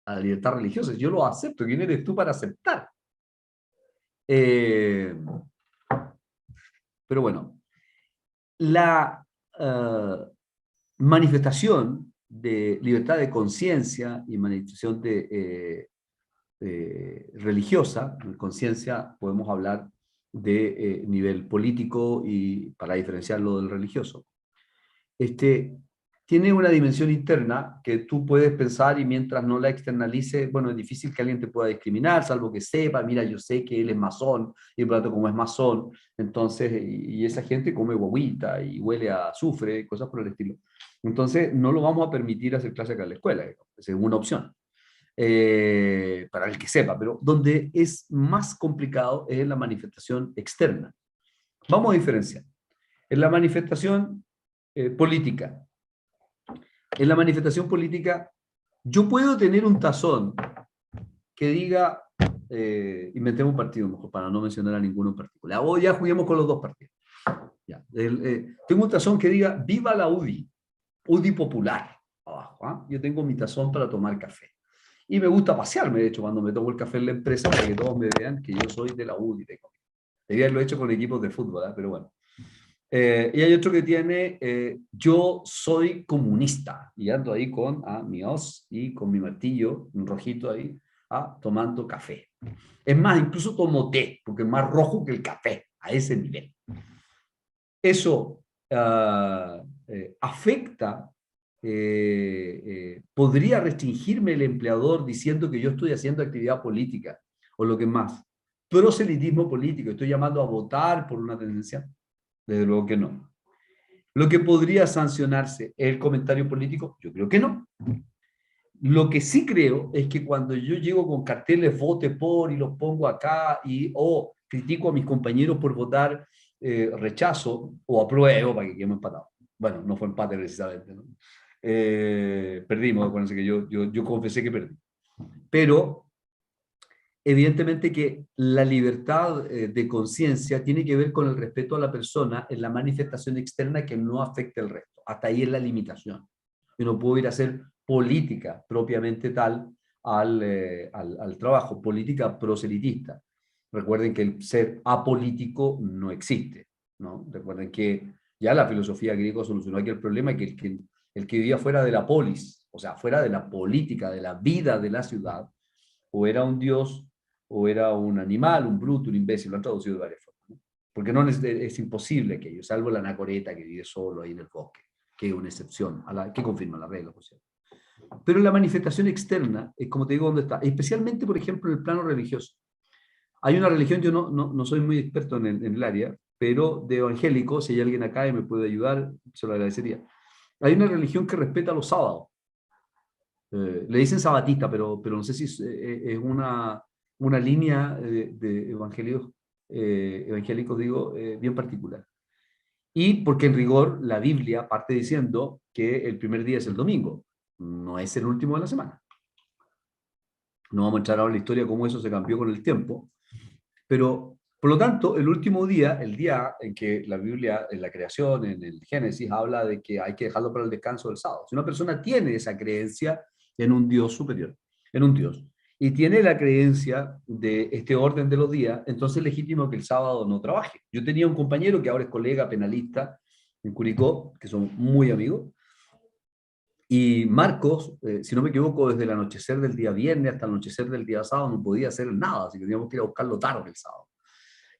a la libertad religiosa. Yo lo acepto. ¿Quién eres tú para aceptar? Eh, pero bueno, la manifestación de libertad de conciencia y manifestación religiosa, en conciencia podemos hablar de nivel político y para diferenciarlo del religioso. Este, tiene una dimensión interna que tú puedes pensar y mientras no la externalices, bueno, es difícil que alguien te pueda discriminar, salvo que sepa, mira, yo sé que él es masón, y por lo tanto como es masón, entonces, y esa gente come guaguita y huele a azufre, cosas por el estilo. Entonces, no lo vamos a permitir hacer clase acá en la escuela, digamos. Esa es una opción para el que sepa, pero donde es más complicado es en la manifestación externa. Vamos a diferenciar. En la manifestación política. En la manifestación política, yo puedo tener un tazón que diga, inventemos un partido mejor para no mencionar a ninguno en particular, o ya juguemos con los dos partidos. Ya. Tengo un tazón que diga, viva la UDI, UDI popular, abajo. ¿Ah? Yo tengo mi tazón para tomar café. Y me gusta pasearme, de hecho, cuando me tomo el café en la empresa, para que todos me vean que yo soy de la UDI. Debía haberlo hecho con equipos de fútbol, ¿eh? Pero bueno. Y hay otro que tiene, yo soy comunista, y ando ahí con mi hoz y con mi martillo, un rojito ahí, tomando café. Es más, incluso tomo té, porque es más rojo que el café, a ese nivel. Eso afecta, podría restringirme el empleador diciendo que yo estoy haciendo actividad política, o lo que es más, proselitismo político, estoy llamando a votar por una tendencia. Desde luego que no. Lo que podría sancionarse es el comentario político, yo creo que no. Lo que sí creo es que cuando yo llego con carteles vote por y los pongo acá o critico a mis compañeros por votar rechazo o apruebo para que quedemos empatados. Bueno, no fue empate precisamente, ¿no? Perdimos, acuérdense que yo confesé que perdí. Pero evidentemente que la libertad de conciencia tiene que ver con el respeto a la persona en la manifestación externa que no afecte al resto. Hasta ahí es la limitación. Yo no puedo ir a hacer política propiamente tal al trabajo, política proselitista. Recuerden que el ser apolítico no existe, ¿no? Recuerden que ya la filosofía griega solucionó aquel problema, que el que vivía fuera de la polis, o sea, fuera de la política, de la vida de la ciudad, o era un dios, o era un animal, un bruto, un imbécil, lo han traducido de varias formas, ¿no? Porque no es imposible que ellos, salvo la anacoreta que vive solo ahí en el bosque, que es una excepción, que confirma la regla, por cierto. Pero la manifestación externa, es como te digo, ¿dónde está? Especialmente, por ejemplo, en el plano religioso. Hay una religión, yo no soy muy experto en el área, pero de evangélico, si hay alguien acá y me puede ayudar, se lo agradecería. Hay una religión que respeta los sábados. Le dicen sabatista, pero no sé si es una línea de evangélicos, digo, bien particular. Y porque en rigor la Biblia parte diciendo que el primer día es el domingo, no es el último de la semana. No vamos a entrar ahora en la historia cómo eso se cambió con el tiempo, pero por lo tanto, el último día, el día en que la Biblia, en la creación, en el Génesis, habla de que hay que dejarlo para el descanso del sábado. Si una persona tiene esa creencia en un Dios superior, en un Dios, y tiene la creencia de este orden de los días, entonces es legítimo que el sábado no trabaje. Yo tenía un compañero que ahora es colega penalista en Curicó, que son muy amigos, y Marcos, si no me equivoco, desde el anochecer del día viernes hasta el anochecer del día sábado no podía hacer nada, así que teníamos que ir a buscarlo tarde el sábado.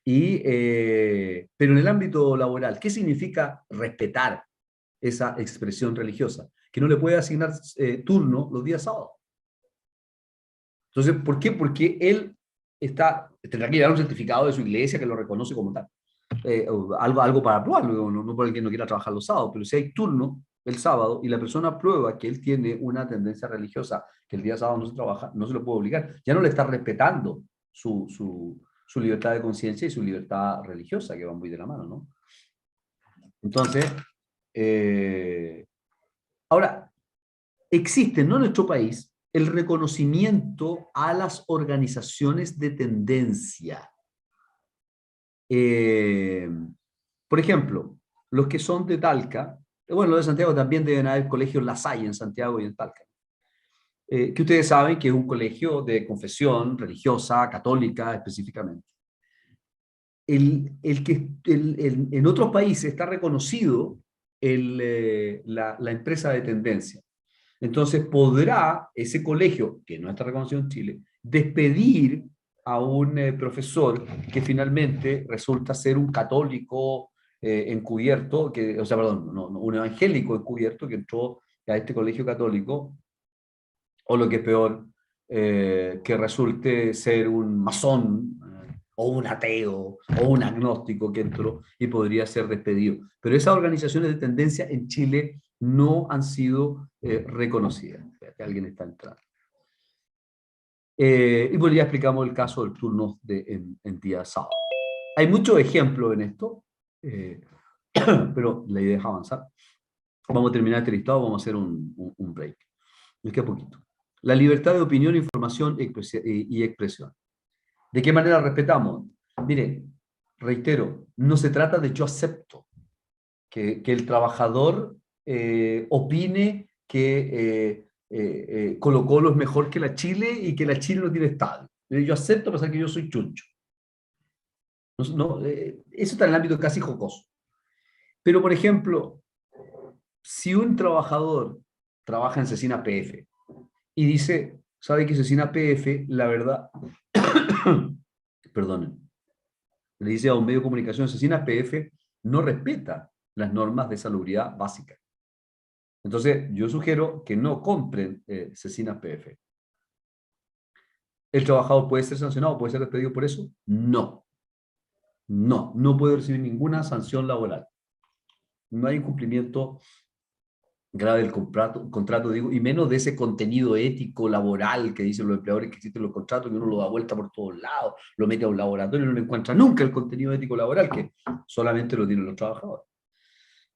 Pero en el ámbito laboral, ¿qué significa respetar esa expresión religiosa? Que no le puede asignar turno los días sábados. Entonces, ¿por qué? Porque él tendrá que llevar un certificado de su iglesia que lo reconoce como tal. Algo para probarlo, no por el que no quiera trabajar los sábados, pero si hay turno el sábado y la persona prueba que él tiene una tendencia religiosa, que el día sábado no se trabaja, no se lo puede obligar. Ya no le está respetando su libertad de conciencia y su libertad religiosa, que van muy de la mano, ¿no? Entonces, ahora, existe, ¿no?, en nuestro país, el reconocimiento a las organizaciones de tendencia. Por ejemplo, los que son de Talca, bueno, los de Santiago también deben haber colegios La Salle en Santiago y en Talca, que ustedes saben que es un colegio de confesión religiosa, católica específicamente. En otros países está reconocido la empresa de tendencia. Entonces podrá ese colegio, que no está reconocido en Chile, despedir a un profesor que finalmente resulta ser un católico encubierto, o sea, perdón, un evangélico encubierto que entró a este colegio católico, o lo que es peor, que resulte ser un masón, o un ateo, o un agnóstico que entró y podría ser despedido. Pero esas organizaciones de tendencia en Chile no han sido reconocidas. Alguien está entrando. Y bueno, ya explicamos el caso del turno en día sábado. Hay muchos ejemplos en esto, pero la idea es avanzar. Vamos a terminar este listado, vamos a hacer un break. Me queda poquito. La libertad de opinión, información y expresión. ¿De qué manera respetamos? Mire, reitero, no se trata de yo acepto que el trabajador opine que Colo Colo es mejor que la Chile y que la Chile no tiene estadio. Yo acepto pensar que yo soy chuncho. Eso está en el ámbito casi jocoso. Pero, por ejemplo, si un trabajador trabaja en Cecina PF y dice, sabe que Cecina PF, la verdad, perdonen, le dice a un medio de comunicación, Cecina PF no respeta las normas de salubridad básicas. Entonces, yo sugiero que no compren Cecina PF. ¿El trabajador puede ser sancionado, puede ser despedido por eso? No. No puede recibir ninguna sanción laboral. No hay incumplimiento grave del contrato, digo, y menos de ese contenido ético laboral que dicen los empleadores que existen en los contratos, que uno lo da vuelta por todos lados, lo mete a un laboratorio y no encuentra nunca el contenido ético laboral, que solamente lo tienen los trabajadores.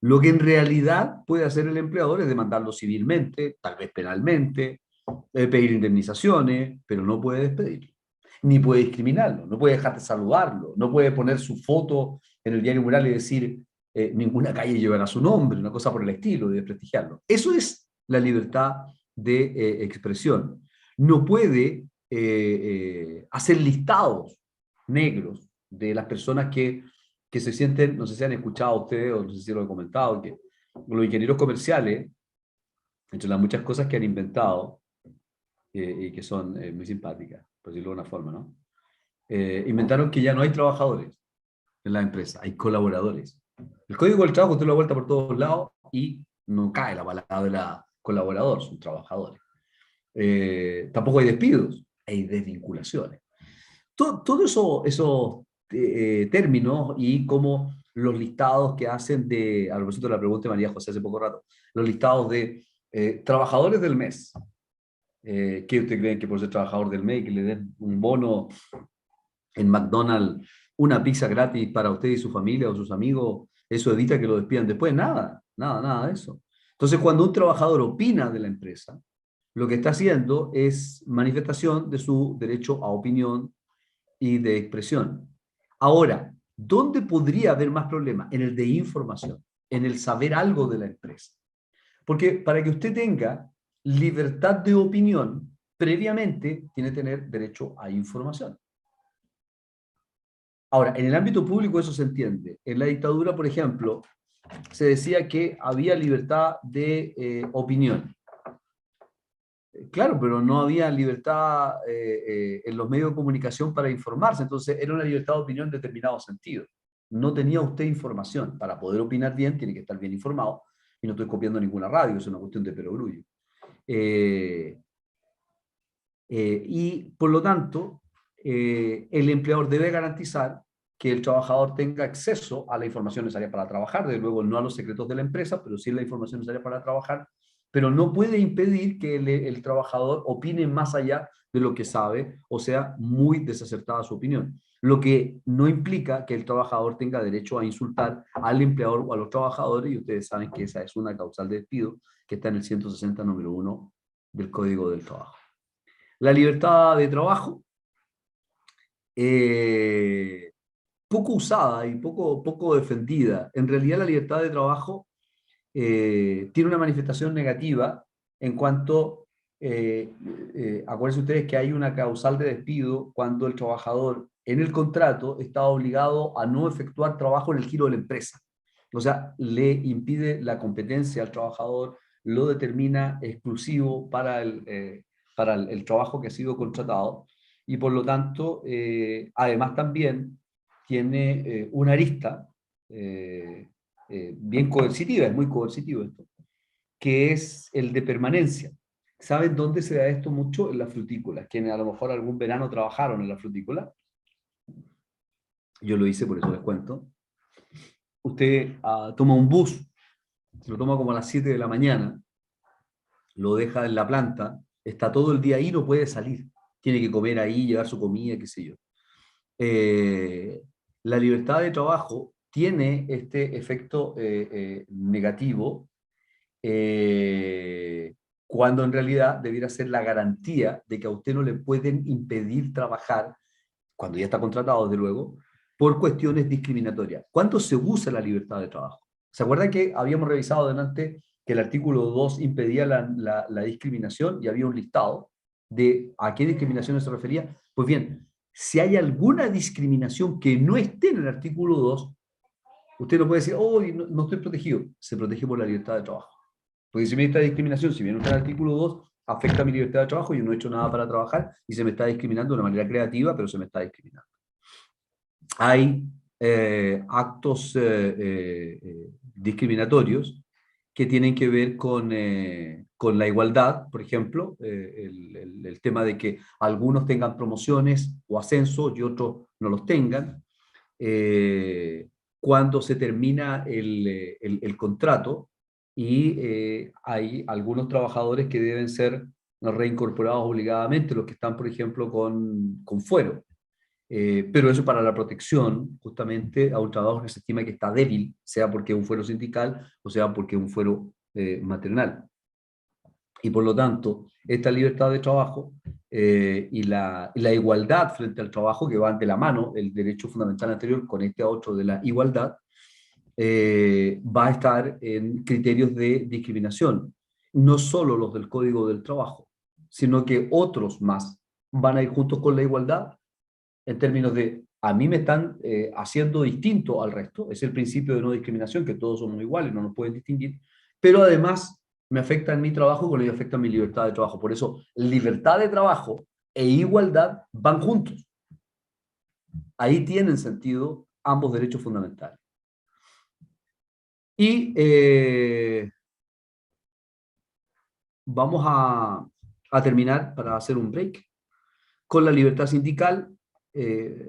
Lo que en realidad puede hacer el empleador es demandarlo civilmente, tal vez penalmente, pedir indemnizaciones, pero no puede despedirlo, ni puede discriminarlo, no puede dejar de saludarlo, no puede poner su foto en el diario mural y decir ninguna calle llevará su nombre, una cosa por el estilo, de desprestigiarlo. Eso es la libertad de expresión. No puede hacer listados negros de las personas que se sienten, no sé si han escuchado ustedes o no sé si lo he comentado, que los ingenieros comerciales, entre las muchas cosas que han inventado y que son muy simpáticas, por decirlo de una forma, ¿no? Inventaron que ya no hay trabajadores en la empresa, hay colaboradores. El código del trabajo usted lo da vuelta por todos lados y no cae la palabra colaborador, son trabajadores. Tampoco hay despidos, hay desvinculaciones. Todo esos términos y como los listados que hacen a propósito de la pregunta de María José hace poco rato, los listados de trabajadores del mes. ¿Qué ustedes creen que por ser trabajador del mes que le den un bono en McDonald's, una pizza gratis para usted y su familia o sus amigos, eso evita que lo despidan después? Nada, nada, nada de eso. Entonces, cuando un trabajador opina de la empresa, lo que está haciendo es manifestación de su derecho a opinión y de expresión. Ahora, ¿dónde podría haber más problema? En el de información, en el saber algo de la empresa. Porque para que usted tenga libertad de opinión, previamente tiene que tener derecho a información. Ahora, en el ámbito público eso se entiende. En la dictadura, por ejemplo, se decía que había libertad de opinión. Claro, pero no había libertad en los medios de comunicación para informarse, entonces era una libertad de opinión en determinado sentido. No tenía usted información. Para poder opinar bien, tiene que estar bien informado, y no estoy copiando ninguna radio, es una cuestión de perogrullo. Y por lo tanto, el empleador debe garantizar que el trabajador tenga acceso a la información necesaria para trabajar, desde luego no a los secretos de la empresa, pero sí la información necesaria para trabajar, pero no puede impedir que el trabajador opine más allá de lo que sabe, o sea, muy desacertada su opinión. Lo que no implica que el trabajador tenga derecho a insultar al empleador o a los trabajadores, y ustedes saben que esa es una causal de despido que está en el 160 número 1 del Código del Trabajo. La libertad de trabajo, eh, poco usada y poco defendida. En realidad la libertad de trabajo tiene una manifestación negativa en cuanto, acuérdense ustedes que hay una causal de despido cuando el trabajador en el contrato está obligado a no efectuar trabajo en el giro de la empresa. O sea, le impide la competencia al trabajador, lo determina exclusivo para el trabajo que ha sido contratado y por lo tanto, además también tiene una arista bien coercitiva, es muy coercitivo esto, que es el de permanencia. ¿Saben dónde se da esto mucho? En las frutícolas. Quienes a lo mejor algún verano trabajaron en la frutícola, yo lo hice, por eso les cuento. Usted toma un bus, se lo toma como a las 7 de la mañana, lo deja en la planta, está todo el día ahí, no puede salir. Tiene que comer ahí, llevar su comida, qué sé yo. La libertad de trabajo tiene este efecto negativo cuando en realidad debiera ser la garantía de que a usted no le pueden impedir trabajar, cuando ya está contratado, desde luego, por cuestiones discriminatorias. ¿Cuándo se usa la libertad de trabajo? ¿Se acuerdan que habíamos revisado delante que el artículo 2 impedía la discriminación y había un listado de a qué discriminaciones se refería? Pues bien, si hay alguna discriminación que no esté en el artículo 2, usted no puede decir, oh, no estoy protegido. Se protege por la libertad de trabajo. Porque si me está discriminación, si viene usted al artículo 2, afecta mi libertad de trabajo, yo no he hecho nada para trabajar y se me está discriminando de una manera creativa, pero se me está discriminando. Hay actos discriminatorios que tienen que ver con la igualdad, por ejemplo, el tema de que algunos tengan promociones o ascensos y otros no los tengan. Cuando se termina el contrato y hay algunos trabajadores que deben ser reincorporados obligadamente, los que están, por ejemplo, con fuero. Pero eso para la protección, justamente, a un trabajador que se estima que está débil, sea porque es un fuero sindical o sea porque es un fuero maternal. Y por lo tanto, esta libertad de trabajo y la igualdad frente al trabajo, que van de la mano, el derecho fundamental anterior con este otro de la igualdad, va a estar en criterios de discriminación, no solo los del Código del Trabajo, sino que otros más van a ir juntos con la igualdad en términos de a mí me están haciendo distinto al resto, es el principio de no discriminación, que todos somos iguales, no nos pueden distinguir, pero además me afecta en mi trabajo, con ello afecta mi libertad de trabajo. Por eso, libertad de trabajo e igualdad van juntos. Ahí tienen sentido ambos derechos fundamentales. Y vamos a terminar para hacer un break con la libertad sindical.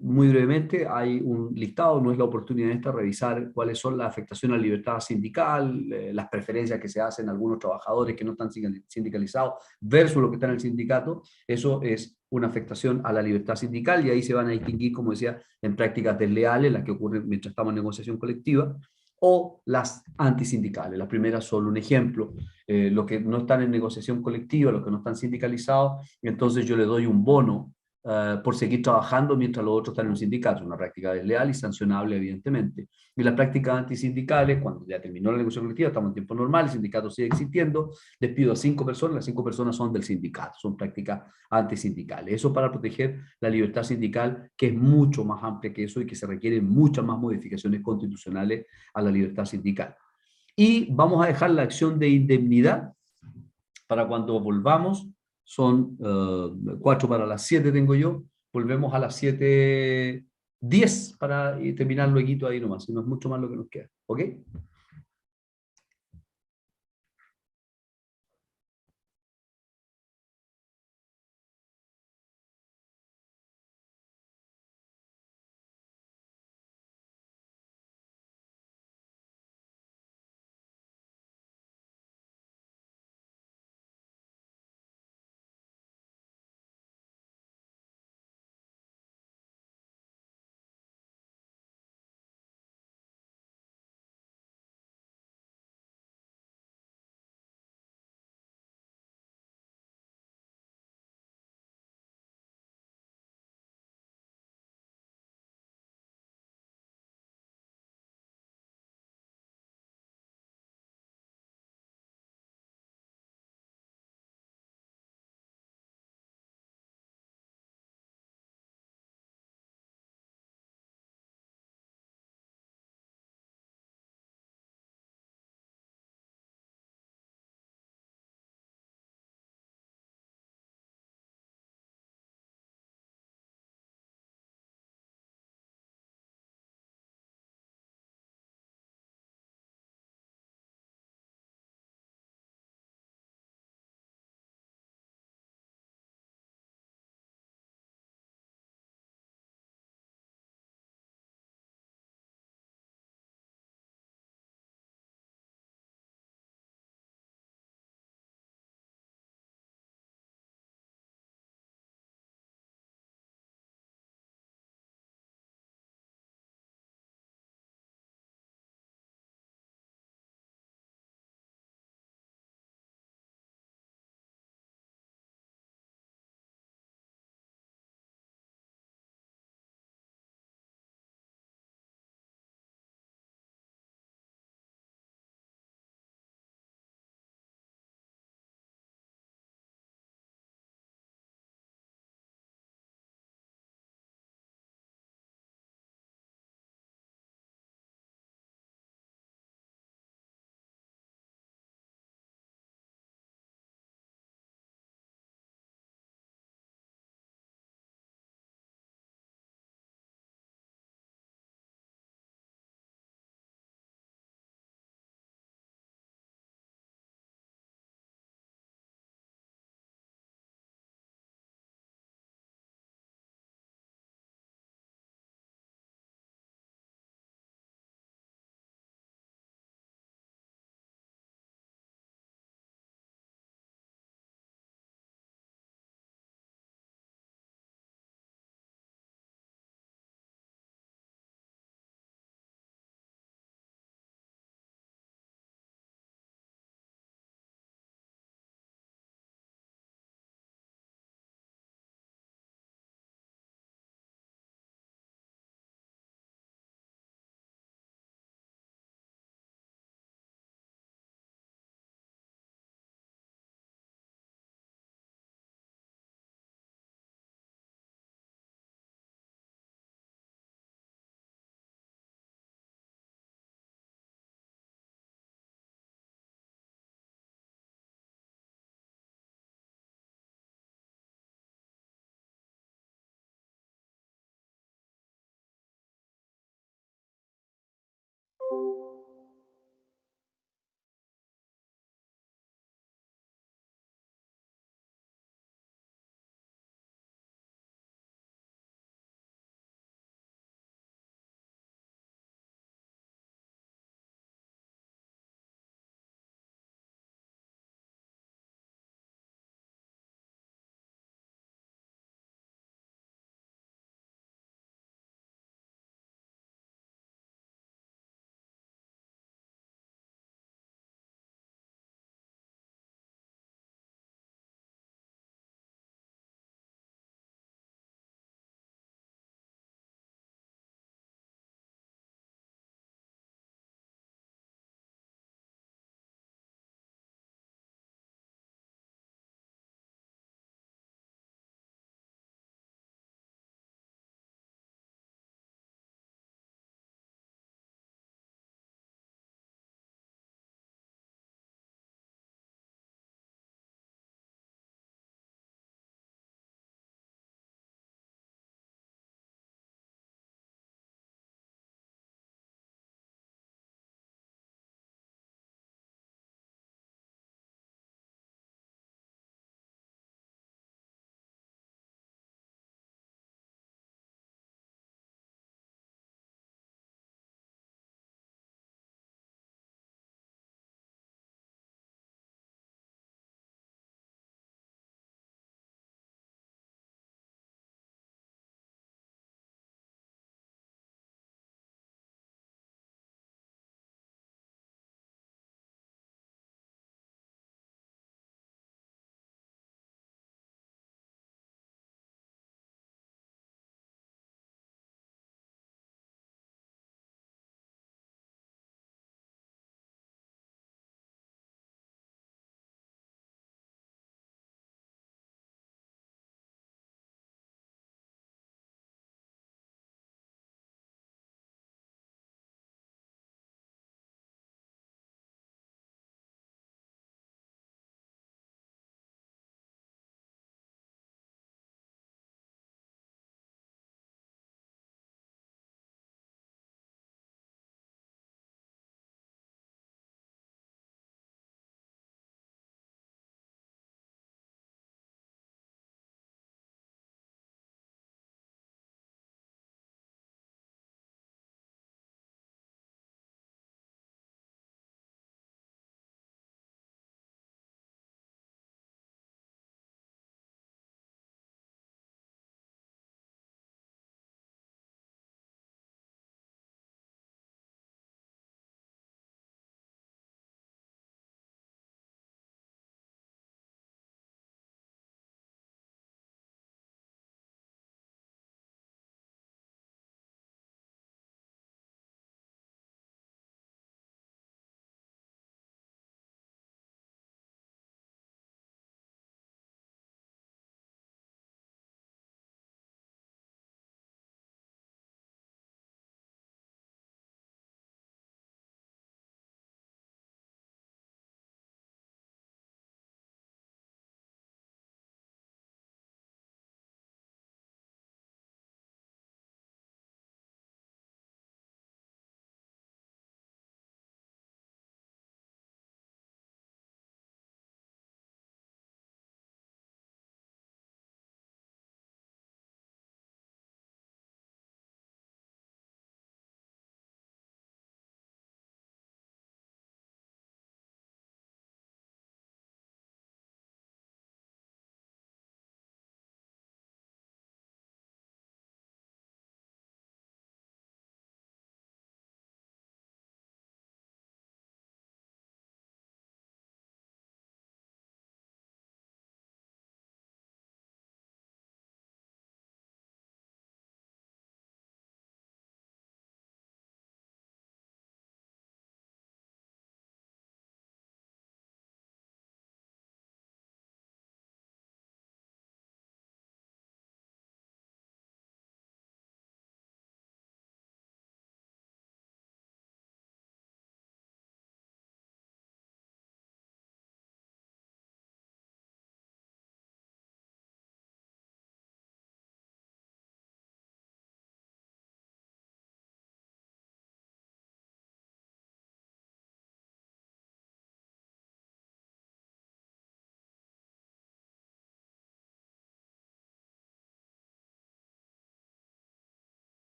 Muy brevemente, hay un listado, no es la oportunidad esta, revisar cuáles son las afectaciones a la libertad sindical, las preferencias que se hacen a algunos trabajadores que no están sindicalizados versus lo que está en el sindicato. Eso es una afectación a la libertad sindical y ahí se van a distinguir, como decía, en prácticas desleales, las que ocurren mientras estamos en negociación colectiva, o las antisindicales. Las primeras son un ejemplo, los que no están en negociación colectiva, los que no están sindicalizados, y entonces yo le doy un bono por seguir trabajando mientras los otros están en un sindicato, una práctica desleal y sancionable, evidentemente. Y las prácticas antisindicales, cuando ya terminó la negociación colectiva, estamos en tiempo normal, el sindicato sigue existiendo, despido a 5 personas, las 5 personas son del sindicato, son prácticas antisindicales. Eso para proteger la libertad sindical, que es mucho más amplia que eso y que se requieren muchas más modificaciones constitucionales a la libertad sindical. Y vamos a dejar la acción de indemnidad para cuando volvamos. Son 4 para las 7 tengo yo. Volvemos a las 7:10 para terminar luego ahí nomás. No es mucho más lo que nos queda. ¿Ok?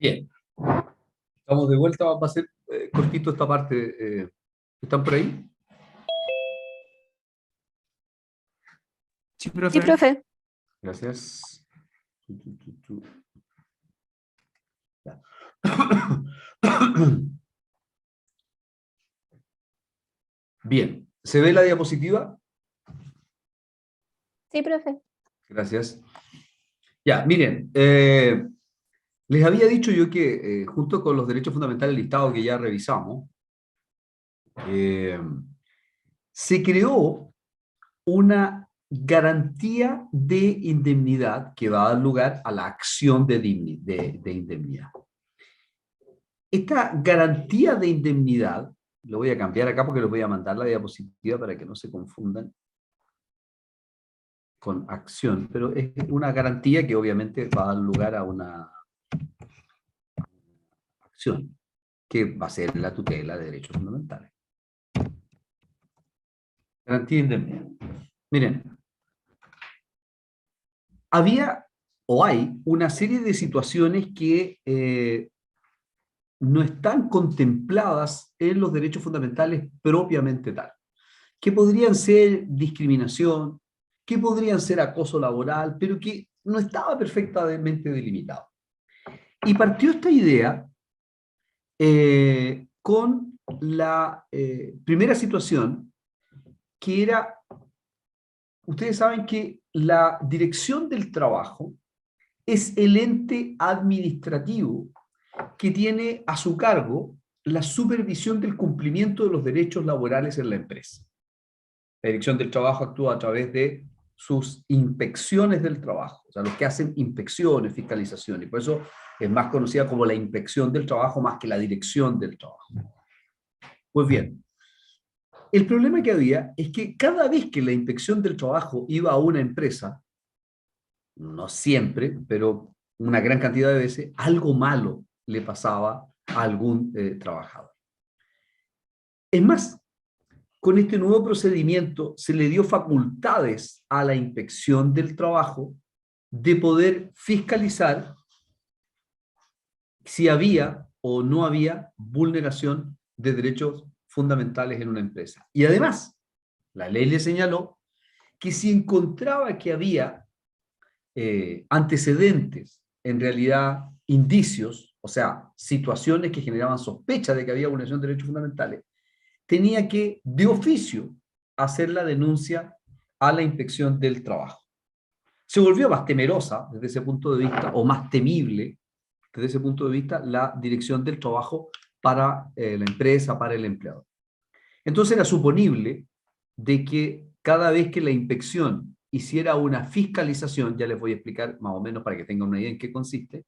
Bien, estamos de vuelta, va a ser cortito esta parte. ¿Están por ahí? Sí, Sí, profe. profe. Gracias. Ya. Bien, ¿se ve la diapositiva? Sí, profe. Gracias. Ya, miren, les había dicho yo que junto con los derechos fundamentales del Estado que ya revisamos, eh, se creó una garantía de indemnidad que va a dar lugar a la acción de indemnidad. Esta garantía de indemnidad, lo voy a cambiar acá porque lo voy a mandar la diapositiva para que no se confundan con acción, pero es una garantía que obviamente va a dar lugar a una acción, que va a ser la tutela de derechos fundamentales. Garantía de indemnidad. Miren, había o hay una serie de situaciones que no están contempladas en los derechos fundamentales propiamente tal, que podrían ser discriminación, que podrían ser acoso laboral, pero que no estaba perfectamente delimitado. Y partió esta idea con la primera situación, que era, ustedes saben que la dirección del trabajo es el ente administrativo que tiene a su cargo la supervisión del cumplimiento de los derechos laborales en la empresa. La Dirección del Trabajo actúa a través de sus inspecciones del trabajo, o sea, los que hacen inspecciones, fiscalizaciones, y por eso es más conocida como la inspección del trabajo más que la dirección del trabajo. Pues bien, el problema que había es que cada vez que la inspección del trabajo iba a una empresa, no siempre, pero una gran cantidad de veces, algo malo le pasaba a algún trabajador. Es más, con este nuevo procedimiento se le dio facultades a la inspección del trabajo de poder fiscalizar si había o no había vulneración de derechos fundamentales en una empresa. Y además, la ley le señaló que si encontraba que había antecedentes, en realidad indicios, o sea, situaciones que generaban sospecha de que había vulneración de derechos fundamentales, tenía que, de oficio, hacer la denuncia a la inspección del trabajo. Se volvió más temerosa desde ese punto de vista, o más temible desde ese punto de vista, la dirección del trabajo para la empresa, para el empleador. Entonces era suponible de que cada vez que la inspección hiciera una fiscalización, ya les voy a explicar más o menos para que tengan una idea en qué consiste,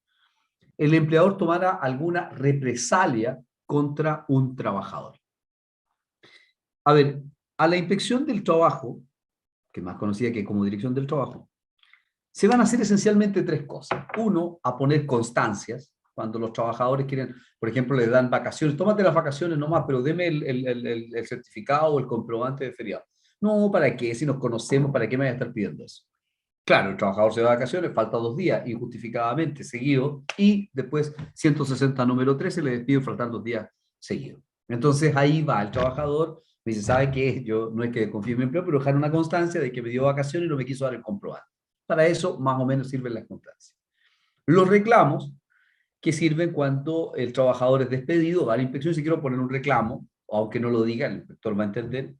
el empleador tomara alguna represalia contra un trabajador. A ver, a la inspección del trabajo, que es más conocida que como dirección del trabajo, se van a hacer esencialmente tres cosas. Uno, a poner constancias, cuando los trabajadores quieren, por ejemplo, le dan vacaciones, tómate las vacaciones nomás, pero deme el certificado o el comprobante de feriado. No, ¿para qué? Si nos conocemos, ¿para qué me voy a estar pidiendo eso? Claro, el trabajador se va de vacaciones, falta 2 días, injustificadamente, seguido, y después 160 número 13 le despiden faltando 2 días seguidos. Entonces ahí va el trabajador, me dice, ¿sabe qué? Yo no es que confíe en mi empleo, pero dejar una constancia de que me dio vacaciones y no me quiso dar el comprobante. Para eso más o menos sirven las constancias. Los reclamos, que sirven cuando el trabajador es despedido, va a la inspección, si quiero poner un reclamo, aunque no lo diga, el inspector va a entender,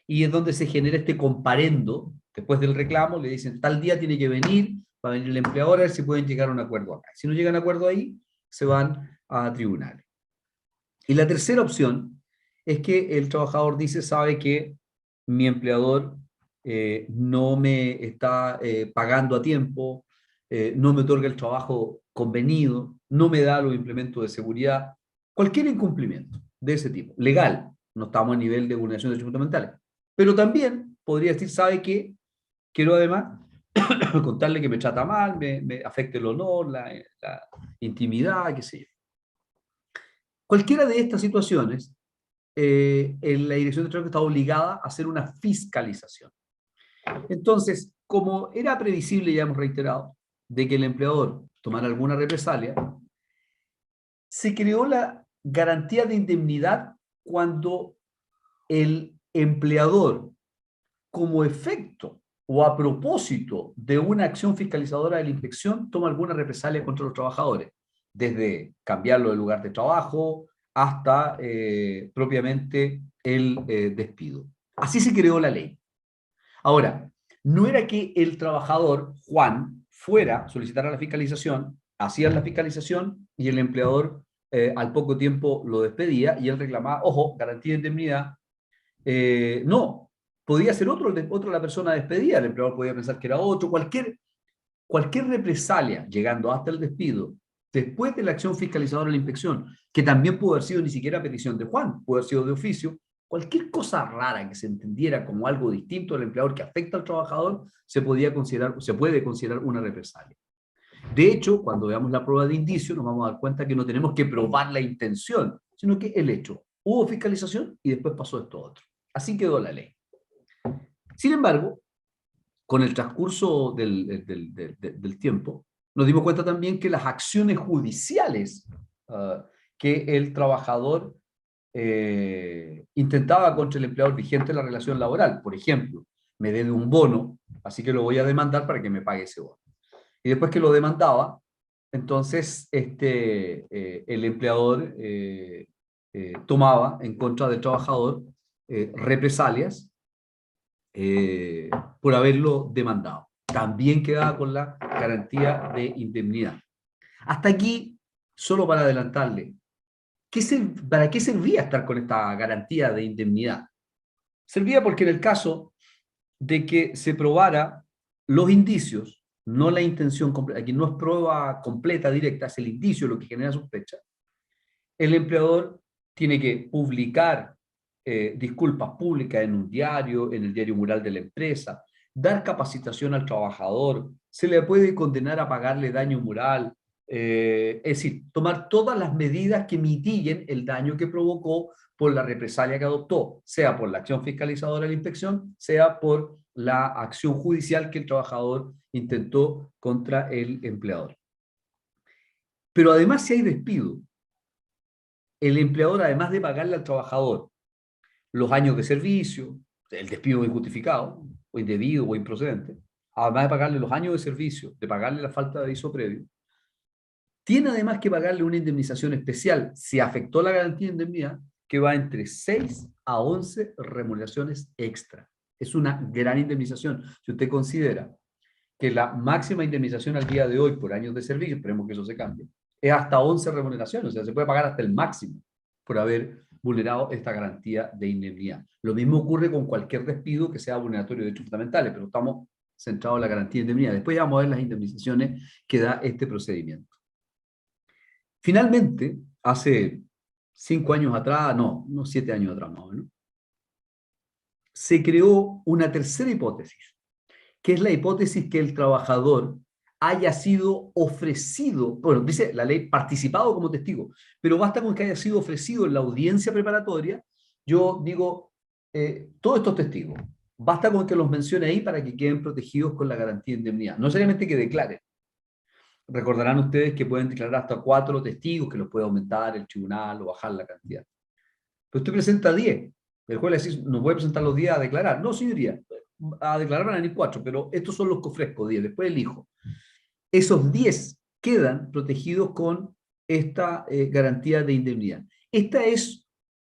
y es donde se genera este comparendo. Después del reclamo le dicen, tal día tiene que venir, va a venir el empleador a ver si pueden llegar a un acuerdo acá. Si no llegan a acuerdo ahí, se van a tribunales. Y la tercera opción es que el trabajador dice, sabe que mi empleador no me está pagando a tiempo, no me otorga el trabajo convenido, no me da los implementos de seguridad, cualquier incumplimiento de ese tipo, legal, no estamos a nivel de vulneración de derechos fundamentales, pero también podría decir, sabe que quiero además contarle que me trata mal, me afecta el honor, la intimidad, qué sé yo. Cualquiera de estas situaciones, en la Dirección de Trabajo está obligada a hacer una fiscalización. Entonces, como era previsible, ya hemos reiterado, de que el empleador tomara alguna represalia, Se creó la garantía de indemnidad cuando el empleador, como efecto o a propósito de una acción fiscalizadora de la inspección, toma alguna represalia contra los trabajadores, desde cambiarlo de lugar de trabajo hasta propiamente el despido. Así se creó la ley. Ahora, no era que el trabajador, Juan, fuera a solicitar a la fiscalización, hacían la fiscalización y el empleador al poco tiempo lo despedía y él reclamaba, ojo, garantía de indemnidad. No, podía ser otro la persona despedida, el empleador podía pensar que era otro, cualquier represalia llegando hasta el despido, después de la acción fiscalizadora de la inspección, que también pudo haber sido ni siquiera petición de Juan, pudo haber sido de oficio, cualquier cosa rara que se entendiera como algo distinto al empleador que afecta al trabajador, se puede considerar una represalia. De hecho, cuando veamos la prueba de indicio, nos vamos a dar cuenta que no tenemos que probar la intención, sino que el hecho. Hubo fiscalización y después pasó esto otro. Así quedó la ley. Sin embargo, con el transcurso del tiempo, nos dimos cuenta también que las acciones judiciales que el trabajador intentaba contra el empleador vigente en la relación laboral, por ejemplo, me debe un bono, así que lo voy a demandar para que me pague ese bono. Y después que lo demandaba, entonces el empleador tomaba en contra del trabajador represalias eh, por haberlo demandado. También quedaba con la garantía de indemnidad. Hasta aquí, solo para adelantarle, ¿para qué servía estar con esta garantía de indemnidad? Servía porque en el caso de que se probara los indicios, no la intención completa, aquí no es prueba completa, directa, es el indicio lo que genera sospecha, el empleador tiene que publicar disculpas públicas en un diario, en el diario mural de la empresa, dar capacitación al trabajador, se le puede condenar a pagarle daño moral, es decir, tomar todas las medidas que mitiguen el daño que provocó por la represalia que adoptó, sea por la acción fiscalizadora de la inspección, sea por la acción judicial que el trabajador intentó contra el empleador. Pero además, si hay despido, el empleador, además de pagarle al trabajador los años de servicio, el despido injustificado, o indebido o improcedente, además de pagarle los años de servicio, de pagarle la falta de aviso previo, tiene además que pagarle una indemnización especial si afectó la garantía de indemnidad, que va entre 6 a 11 remuneraciones extra. Es una gran indemnización. Si usted considera que la máxima indemnización al día de hoy por años de servicio, esperemos que eso se cambie, es hasta 11 remuneraciones, o sea, se puede pagar hasta el máximo por haber vulnerado esta garantía de indemnidad. Lo mismo ocurre con cualquier despido que sea vulneratorio de derechos fundamentales, pero estamos centrados en la garantía de indemnidad. Después ya vamos a ver las indemnizaciones que da este procedimiento. Finalmente, hace 5 años atrás, no 7 años atrás más o menos, se creó una tercera hipótesis, que es la hipótesis que el trabajador haya sido ofrecido, bueno, dice la ley, participado como testigo, pero basta con que haya sido ofrecido en la audiencia preparatoria. Yo digo, todos estos testigos, basta con que los mencione ahí para que queden protegidos con la garantía de indemnidad. No necesariamente que declaren. Recordarán ustedes que pueden declarar hasta 4 testigos, que los puede aumentar el tribunal o bajar la cantidad. Pero usted presenta 10. El juez le dice, no puede presentar los 10 a declarar. No, señoría, a declarar van a venir 4, pero estos son los que ofrezco, 10, después elijo. Esos 10 quedan protegidos con esta garantía de indemnidad. Esta es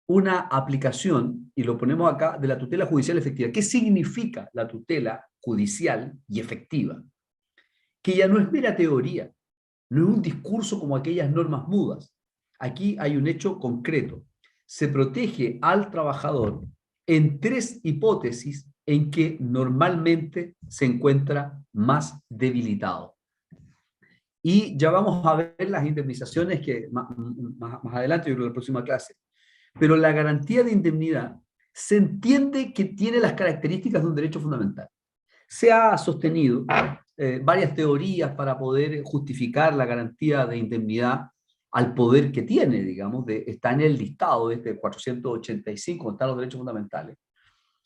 una aplicación, y lo ponemos acá, de la tutela judicial efectiva. ¿Qué significa la tutela judicial y efectiva? Que ya no es mera teoría, no es un discurso como aquellas normas mudas. Aquí hay un hecho concreto. Se protege al trabajador en 3 hipótesis en que normalmente se encuentra más debilitado. Y ya vamos a ver las indemnizaciones que más adelante, yo creo, en la próxima clase. Pero la garantía de indemnidad se entiende que tiene las características de un derecho fundamental. Se ha sostenido varias teorías para poder justificar la garantía de indemnidad al poder que tiene, digamos, está en el listado de este 485, donde están los derechos fundamentales.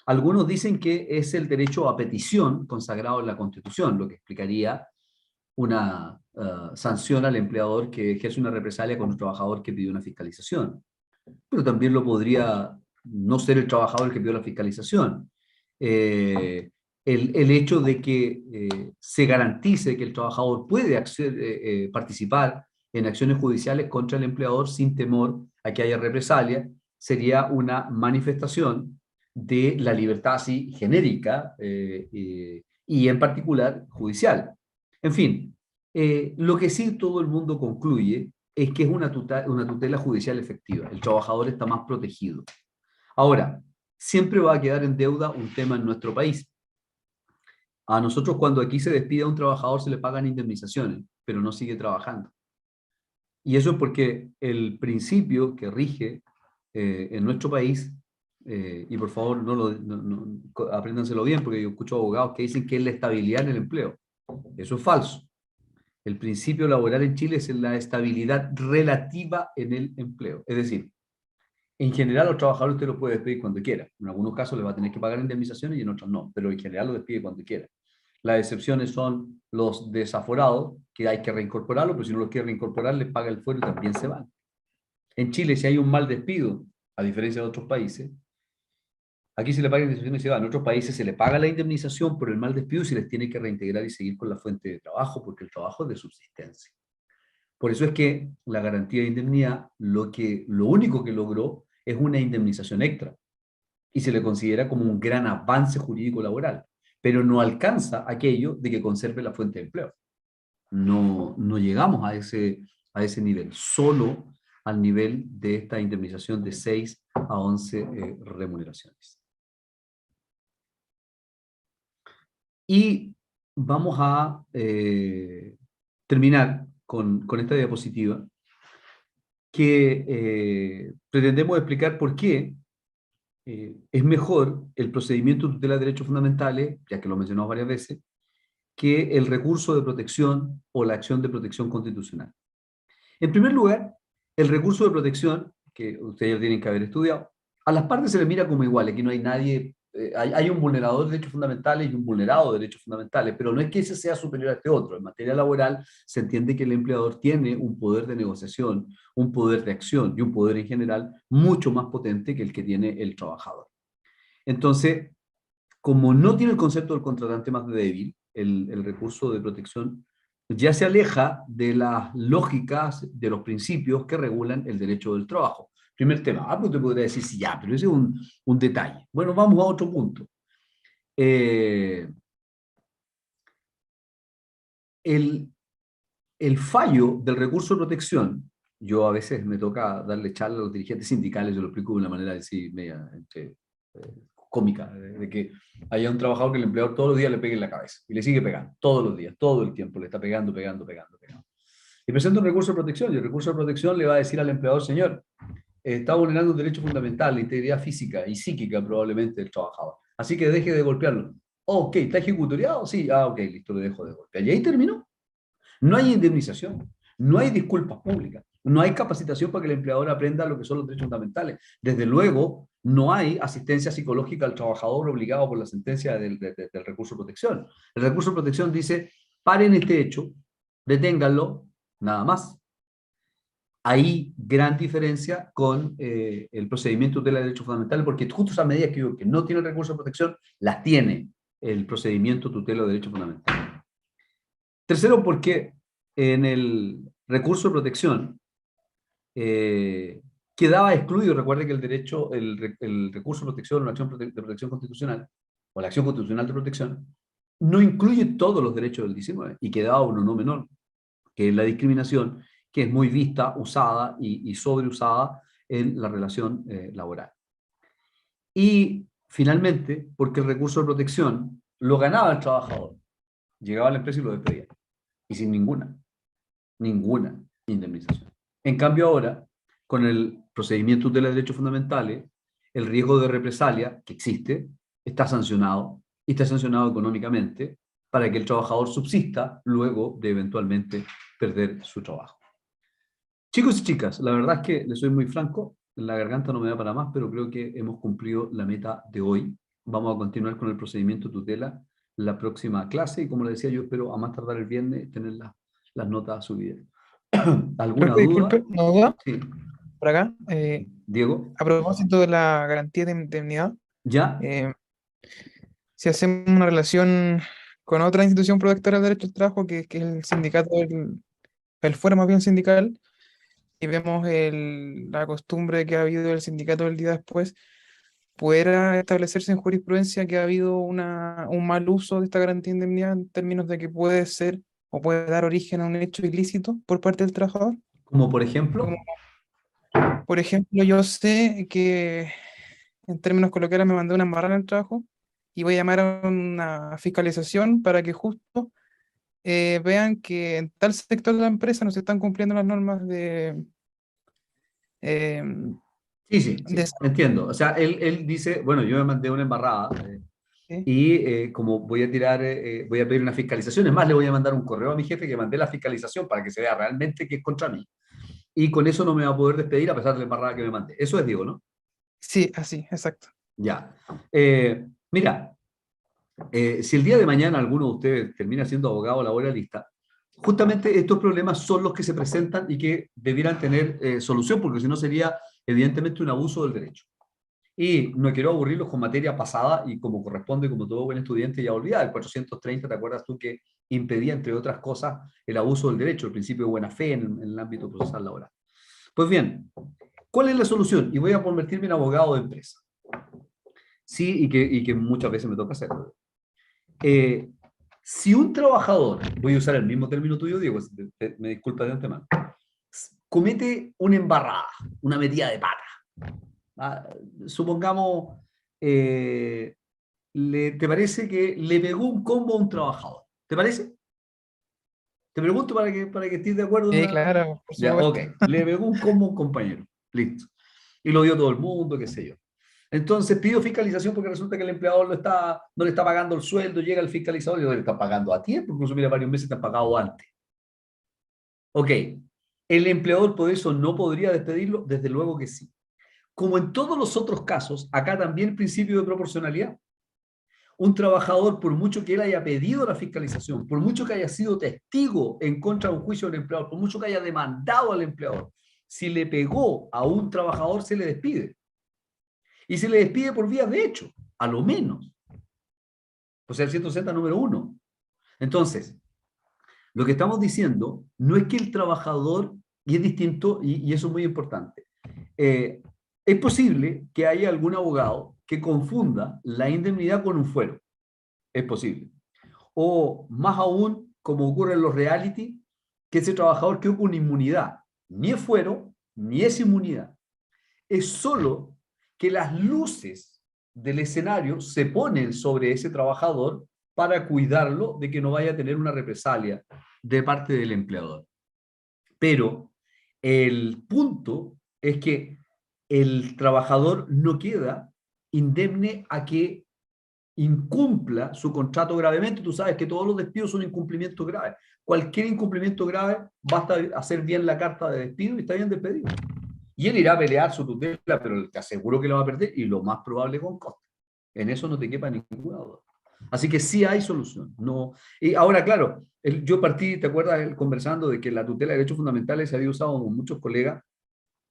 Algunos dicen que es el derecho a petición consagrado en la Constitución, lo que explicaría una sanción al empleador que ejerce una represalia con un trabajador que pidió una fiscalización. Pero también lo podría no ser el trabajador el que pidió la fiscalización. El hecho de que se garantice que el trabajador puede participar en acciones judiciales contra el empleador sin temor a que haya represalia sería una manifestación de la libertad así genérica y en particular judicial. En fin, lo que sí todo el mundo concluye es que es una tutela judicial efectiva. El trabajador está más protegido. Ahora, siempre va a quedar en deuda un tema en nuestro país. A nosotros cuando aquí se despide a un trabajador se le pagan indemnizaciones, pero no sigue trabajando. Y eso es porque el principio que rige en nuestro país, y por favor apréndanselo bien, porque yo escucho abogados que dicen que es la estabilidad en el empleo. Eso es falso. El principio laboral en Chile es la estabilidad relativa en el empleo. Es decir, en general los trabajadores usted los puede despedir cuando quiera. En algunos casos les va a tener que pagar indemnizaciones y en otros no, pero en general los despide cuando quiera. Las excepciones son los desaforados, que hay que reincorporarlos, pero si no los quiere reincorporar, les paga el fuero y también se van. En Chile, si hay un mal despido, a diferencia de otros países, aquí se le paga indemnización y se va. En otros países se le paga la indemnización por el mal despido y se les tiene que reintegrar y seguir con la fuente de trabajo, porque el trabajo es de subsistencia. Por eso es que la garantía de indemnidad lo único que logró es una indemnización extra y se le considera como un gran avance jurídico laboral, pero no alcanza aquello de que conserve la fuente de empleo. No llegamos a ese nivel, solo al nivel de esta indemnización de 6 a 11 remuneraciones. Y vamos a terminar con esta diapositiva que pretendemos explicar por qué es mejor el procedimiento de tutela de derechos fundamentales, ya que lo mencionamos varias veces, que el recurso de protección o la acción de protección constitucional. En primer lugar, el recurso de protección, que ustedes ya tienen que haber estudiado, a las partes se les mira como igual, aquí no hay nadie, hay un vulnerador de derechos fundamentales y un vulnerado de derechos fundamentales, pero no es que ese sea superior a este otro. En materia laboral se entiende que el empleador tiene un poder de negociación, un poder de acción y un poder en general mucho más potente que el que tiene el trabajador. Entonces, como no tiene el concepto del contratante más débil, el recurso de protección ya se aleja de las lógicas, de los principios que regulan el derecho del trabajo. Primer tema, pues te podría decir, sí, ya, pero ese es un detalle. Bueno, vamos a otro punto. El fallo del recurso de protección, yo a veces me toca darle charla a los dirigentes sindicales, yo lo explico de una manera así media cómica, de que haya un trabajador que el empleador todos los días le pegue en la cabeza y le sigue pegando, todos los días, todo el tiempo, le está pegando. Y presenta un recurso de protección y el recurso de protección le va a decir al empleador, señor, está vulnerando un derecho fundamental, la integridad física y psíquica probablemente del trabajador. Así que deje de golpearlo. Ok, ¿está ejecutoriado? Sí, ok, listo, le dejo de golpear. Y ahí terminó. No hay indemnización, no hay disculpas públicas, no hay capacitación para que el empleador aprenda lo que son los derechos fundamentales. Desde luego, no hay asistencia psicológica al trabajador obligado por la sentencia del recurso de protección. El recurso de protección dice, paren este hecho, deténganlo, nada más. Hay gran diferencia con el procedimiento de la derechos fundamentales, porque justo esas medidas que no tienen recurso de protección, las tiene el procedimiento tutela de derechos fundamentales. Tercero, porque en el recurso de protección quedaba excluido, recuerde que el recurso de protección o la acción de protección constitucional, o la acción constitucional de protección, no incluye todos los derechos del 19, y quedaba uno no menor, que es la discriminación, que es muy vista, usada y sobreusada en la relación laboral. Y finalmente, porque el recurso de protección lo ganaba el trabajador, llegaba a la empresa y lo despedía, y sin ninguna indemnización. En cambio ahora, con el procedimiento de los derechos fundamentales, el riesgo de represalia que existe está sancionado, y está sancionado económicamente para que el trabajador subsista luego de eventualmente perder su trabajo. Chicos y chicas, la verdad es que les soy muy franco, la garganta no me da para más, pero creo que hemos cumplido la meta de hoy. Vamos a continuar con el procedimiento tutela la próxima clase y como le decía, yo espero a más tardar el viernes tener las notas subidas. ¿Alguna Profe, duda? disculpe, una duda Sí. por acá. Diego, A propósito de la garantía de indemnidad, ¿ya? eh, si hacemos una relación con otra institución protectora de derechos del trabajo, que es el sindicato, el fuero más bien sindical, y vemos la costumbre que ha habido del sindicato el día después, ¿pudiera establecerse en jurisprudencia que ha habido un mal uso de esta garantía de indemnidad en términos de que puede ser o puede dar origen a un hecho ilícito por parte del trabajador? Como por ejemplo, Como, por ejemplo, yo sé que en términos coloquiales me mandé una embarrada en el trabajo y voy a llamar a una fiscalización para que justo vean que en tal sector de la empresa no se están cumpliendo las normas eh, sí, sí, de sí, entiendo. O sea, él dice, bueno, yo me mandé una embarrada ¿sí? y como voy a tirar, voy a pedir una fiscalización, es más, le voy a mandar un correo a mi jefe que mandé la fiscalización para que se vea realmente que es contra mí. Y con eso no me va a poder despedir a pesar de la embarrada que me mandé. Eso es, digo, ¿no? Sí, así, exacto. Ya. Mira, si el día de mañana alguno de ustedes termina siendo abogado laboralista, justamente estos problemas son los que se presentan y que debieran tener solución, porque si no sería evidentemente un abuso del derecho. Y no quiero aburrirlos con materia pasada y como corresponde, como todo buen estudiante, ya olvidar. El 430, ¿te acuerdas tú que impedía, entre otras cosas, el abuso del derecho, el principio de buena fe en el ámbito procesal laboral? Pues bien, ¿cuál es la solución? Y voy a convertirme en abogado de empresa. Sí, y que muchas veces me toca hacerlo. Eh, si un trabajador, voy a usar el mismo término tuyo, Diego, me disculpa de antemano, comete una embarrada, una metida de pata, ¿ah? Supongamos, eh, ¿te parece que le pegó un combo a un trabajador? ¿Te parece? Te pregunto para que estés de acuerdo en Sí, una... claro, por Ya, ok. supuesto. Le pegó un combo a un compañero. Listo. Y lo vio todo el mundo, qué sé yo. Entonces pidió fiscalización porque resulta que el empleador no le está pagando el sueldo, llega el fiscalizador y no le está pagando a tiempo, incluso mira, varios meses te han pagado antes. Ok. ¿El empleador por eso no podría despedirlo? Desde luego que sí. Como en todos los otros casos, acá también el principio de proporcionalidad. Un trabajador, por mucho que él haya pedido la fiscalización, por mucho que haya sido testigo en contra de un juicio del empleador, por mucho que haya demandado al empleador, si le pegó a un trabajador, se le despide. Y se le despide por vías de hecho, a lo menos. O sea, el 160 número uno. Entonces, lo que estamos diciendo no es que el trabajador, y es distinto, y eso es muy importante, es posible que haya algún abogado que confunda la indemnidad con un fuero. Es posible. O más aún, como ocurre en los reality, que ese trabajador quedó con inmunidad. Ni es fuero, ni es inmunidad. Es solo que las luces del escenario se ponen sobre ese trabajador para cuidarlo de que no vaya a tener una represalia de parte del empleador. Pero el punto es que el trabajador no queda indemne a que incumpla su contrato gravemente. Tú sabes que todos los despidos son incumplimientos graves. Cualquier incumplimiento grave, basta hacer bien la carta de despido y está bien despedido. Y él irá a pelear su tutela, pero te aseguro que lo va a perder y lo más probable con coste. En eso no te quepa ninguna duda. Así que sí hay solución. No, y ahora, claro, yo partí, ¿te acuerdas? Conversando de que la tutela de derechos fundamentales se había usado con muchos colegas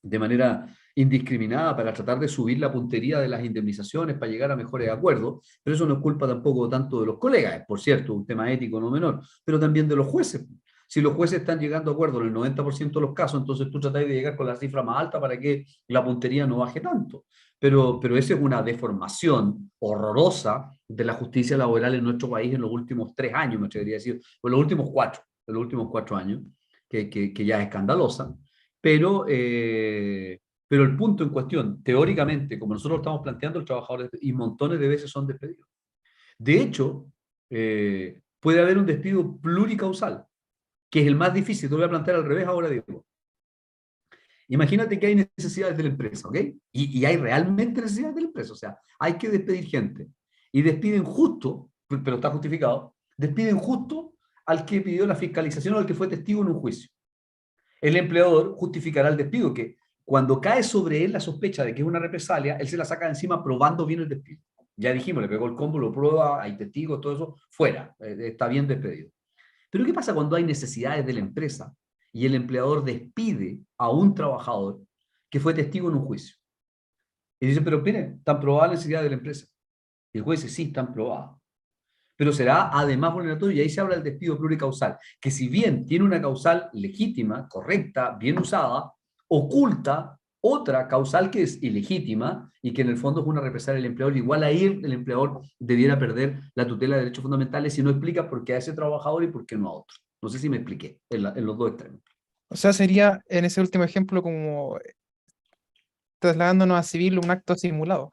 de manera indiscriminada para tratar de subir la puntería de las indemnizaciones para llegar a mejores acuerdos, pero eso no es culpa tampoco tanto de los colegas, por cierto, un tema ético no menor, pero también de los jueces. Si los jueces están llegando a acuerdos en el 90% de los casos, entonces tú tratas de llegar con la cifra más alta para que la puntería no baje tanto. Pero esa es una deformación horrorosa de la justicia laboral en nuestro país en los últimos 3 años, me atrevería a decir, o en los últimos 4 años, que ya es escandalosa. Pero, pero el punto en cuestión, teóricamente, como nosotros lo estamos planteando, el trabajador y montones de veces son despedidos. De hecho, puede haber un despido pluricausal, que es el más difícil. Te lo voy a plantear al revés ahora, Diego. Imagínate que hay necesidades de la empresa, ¿ok? Y hay realmente necesidades de la empresa, o sea, hay que despedir gente. Y despiden justo, pero está justificado, despiden justo al que pidió la fiscalización o al que fue testigo en un juicio. El empleador justificará el despido, que cuando cae sobre él la sospecha de que es una represalia, él se la saca de encima probando bien el despido. Ya dijimos, le pegó el combo, lo prueba, hay testigos, todo eso, fuera, está bien despedido. Pero ¿qué pasa cuando hay necesidades de la empresa y el empleador despide a un trabajador que fue testigo en un juicio? Y dice, pero mire, están probadas las necesidades de la empresa. Y el juez dice, sí, están probadas. Pero será además vulneratorio, y ahí se habla del despido pluricausal, que si bien tiene una causal legítima, correcta, bien usada, oculta otra causal que es ilegítima y que en el fondo es una represalia del empleador. Igual ahí el empleador debiera perder la tutela de derechos fundamentales si no explica por qué a ese trabajador y por qué no a otro. No sé si me expliqué en los dos extremos. O sea, sería en ese último ejemplo como trasladándonos a civil un acto simulado.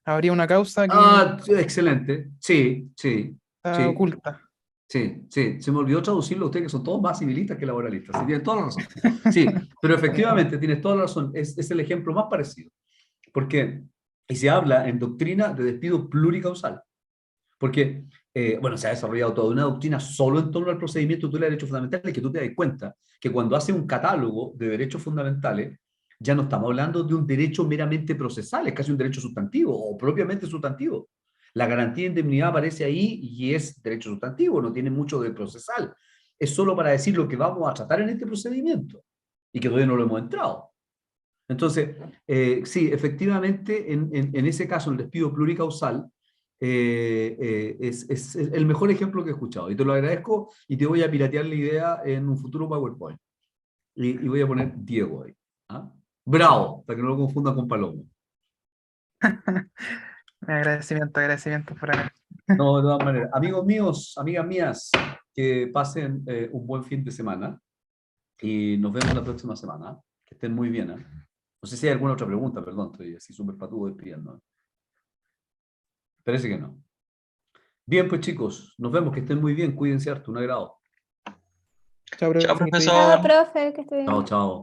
Habría una causa que Ah, excelente. Sí, sí, está sí. oculta. Sí, sí, se me olvidó traducirlo a ustedes que son todos más civilistas que laboralistas. Sí, tienen toda la razón. Sí, pero efectivamente tienes toda la razón. Es el ejemplo más parecido. Porque, y se habla en doctrina de despido pluricausal. Porque, bueno, se ha desarrollado toda una doctrina solo en torno al procedimiento de tutela de derechos fundamentales, que tú te das cuenta que cuando hace un catálogo de derechos fundamentales, ya no estamos hablando de un derecho meramente procesal, es casi un derecho sustantivo o propiamente sustantivo. La garantía de indemnidad aparece ahí y es derecho sustantivo, no tiene mucho de procesal. Es solo para decir lo que vamos a tratar en este procedimiento y que todavía no lo hemos entrado. Entonces, sí, efectivamente, en ese caso, el despido pluricausal es el mejor ejemplo que he escuchado. Y te lo agradezco y te voy a piratear la idea en un futuro PowerPoint. Y voy a poner Diego ahí. ¿Ah? Bravo, para que no lo confundan con Palomo. Agradecimiento por acá. No, de todas maneras. Amigos míos, amigas mías, que pasen un buen fin de semana y nos vemos la próxima semana. Que estén muy bien. ¿Eh? No sé si hay alguna otra pregunta, perdón, estoy así súper patudo despidiendo. Parece que no. Bien, pues chicos, nos vemos, que estén muy bien, cuídense harto, un agrado. Chao, Chao, profe, que esté bien. Chao, profesor. profe, que esté Chao, bien. chao.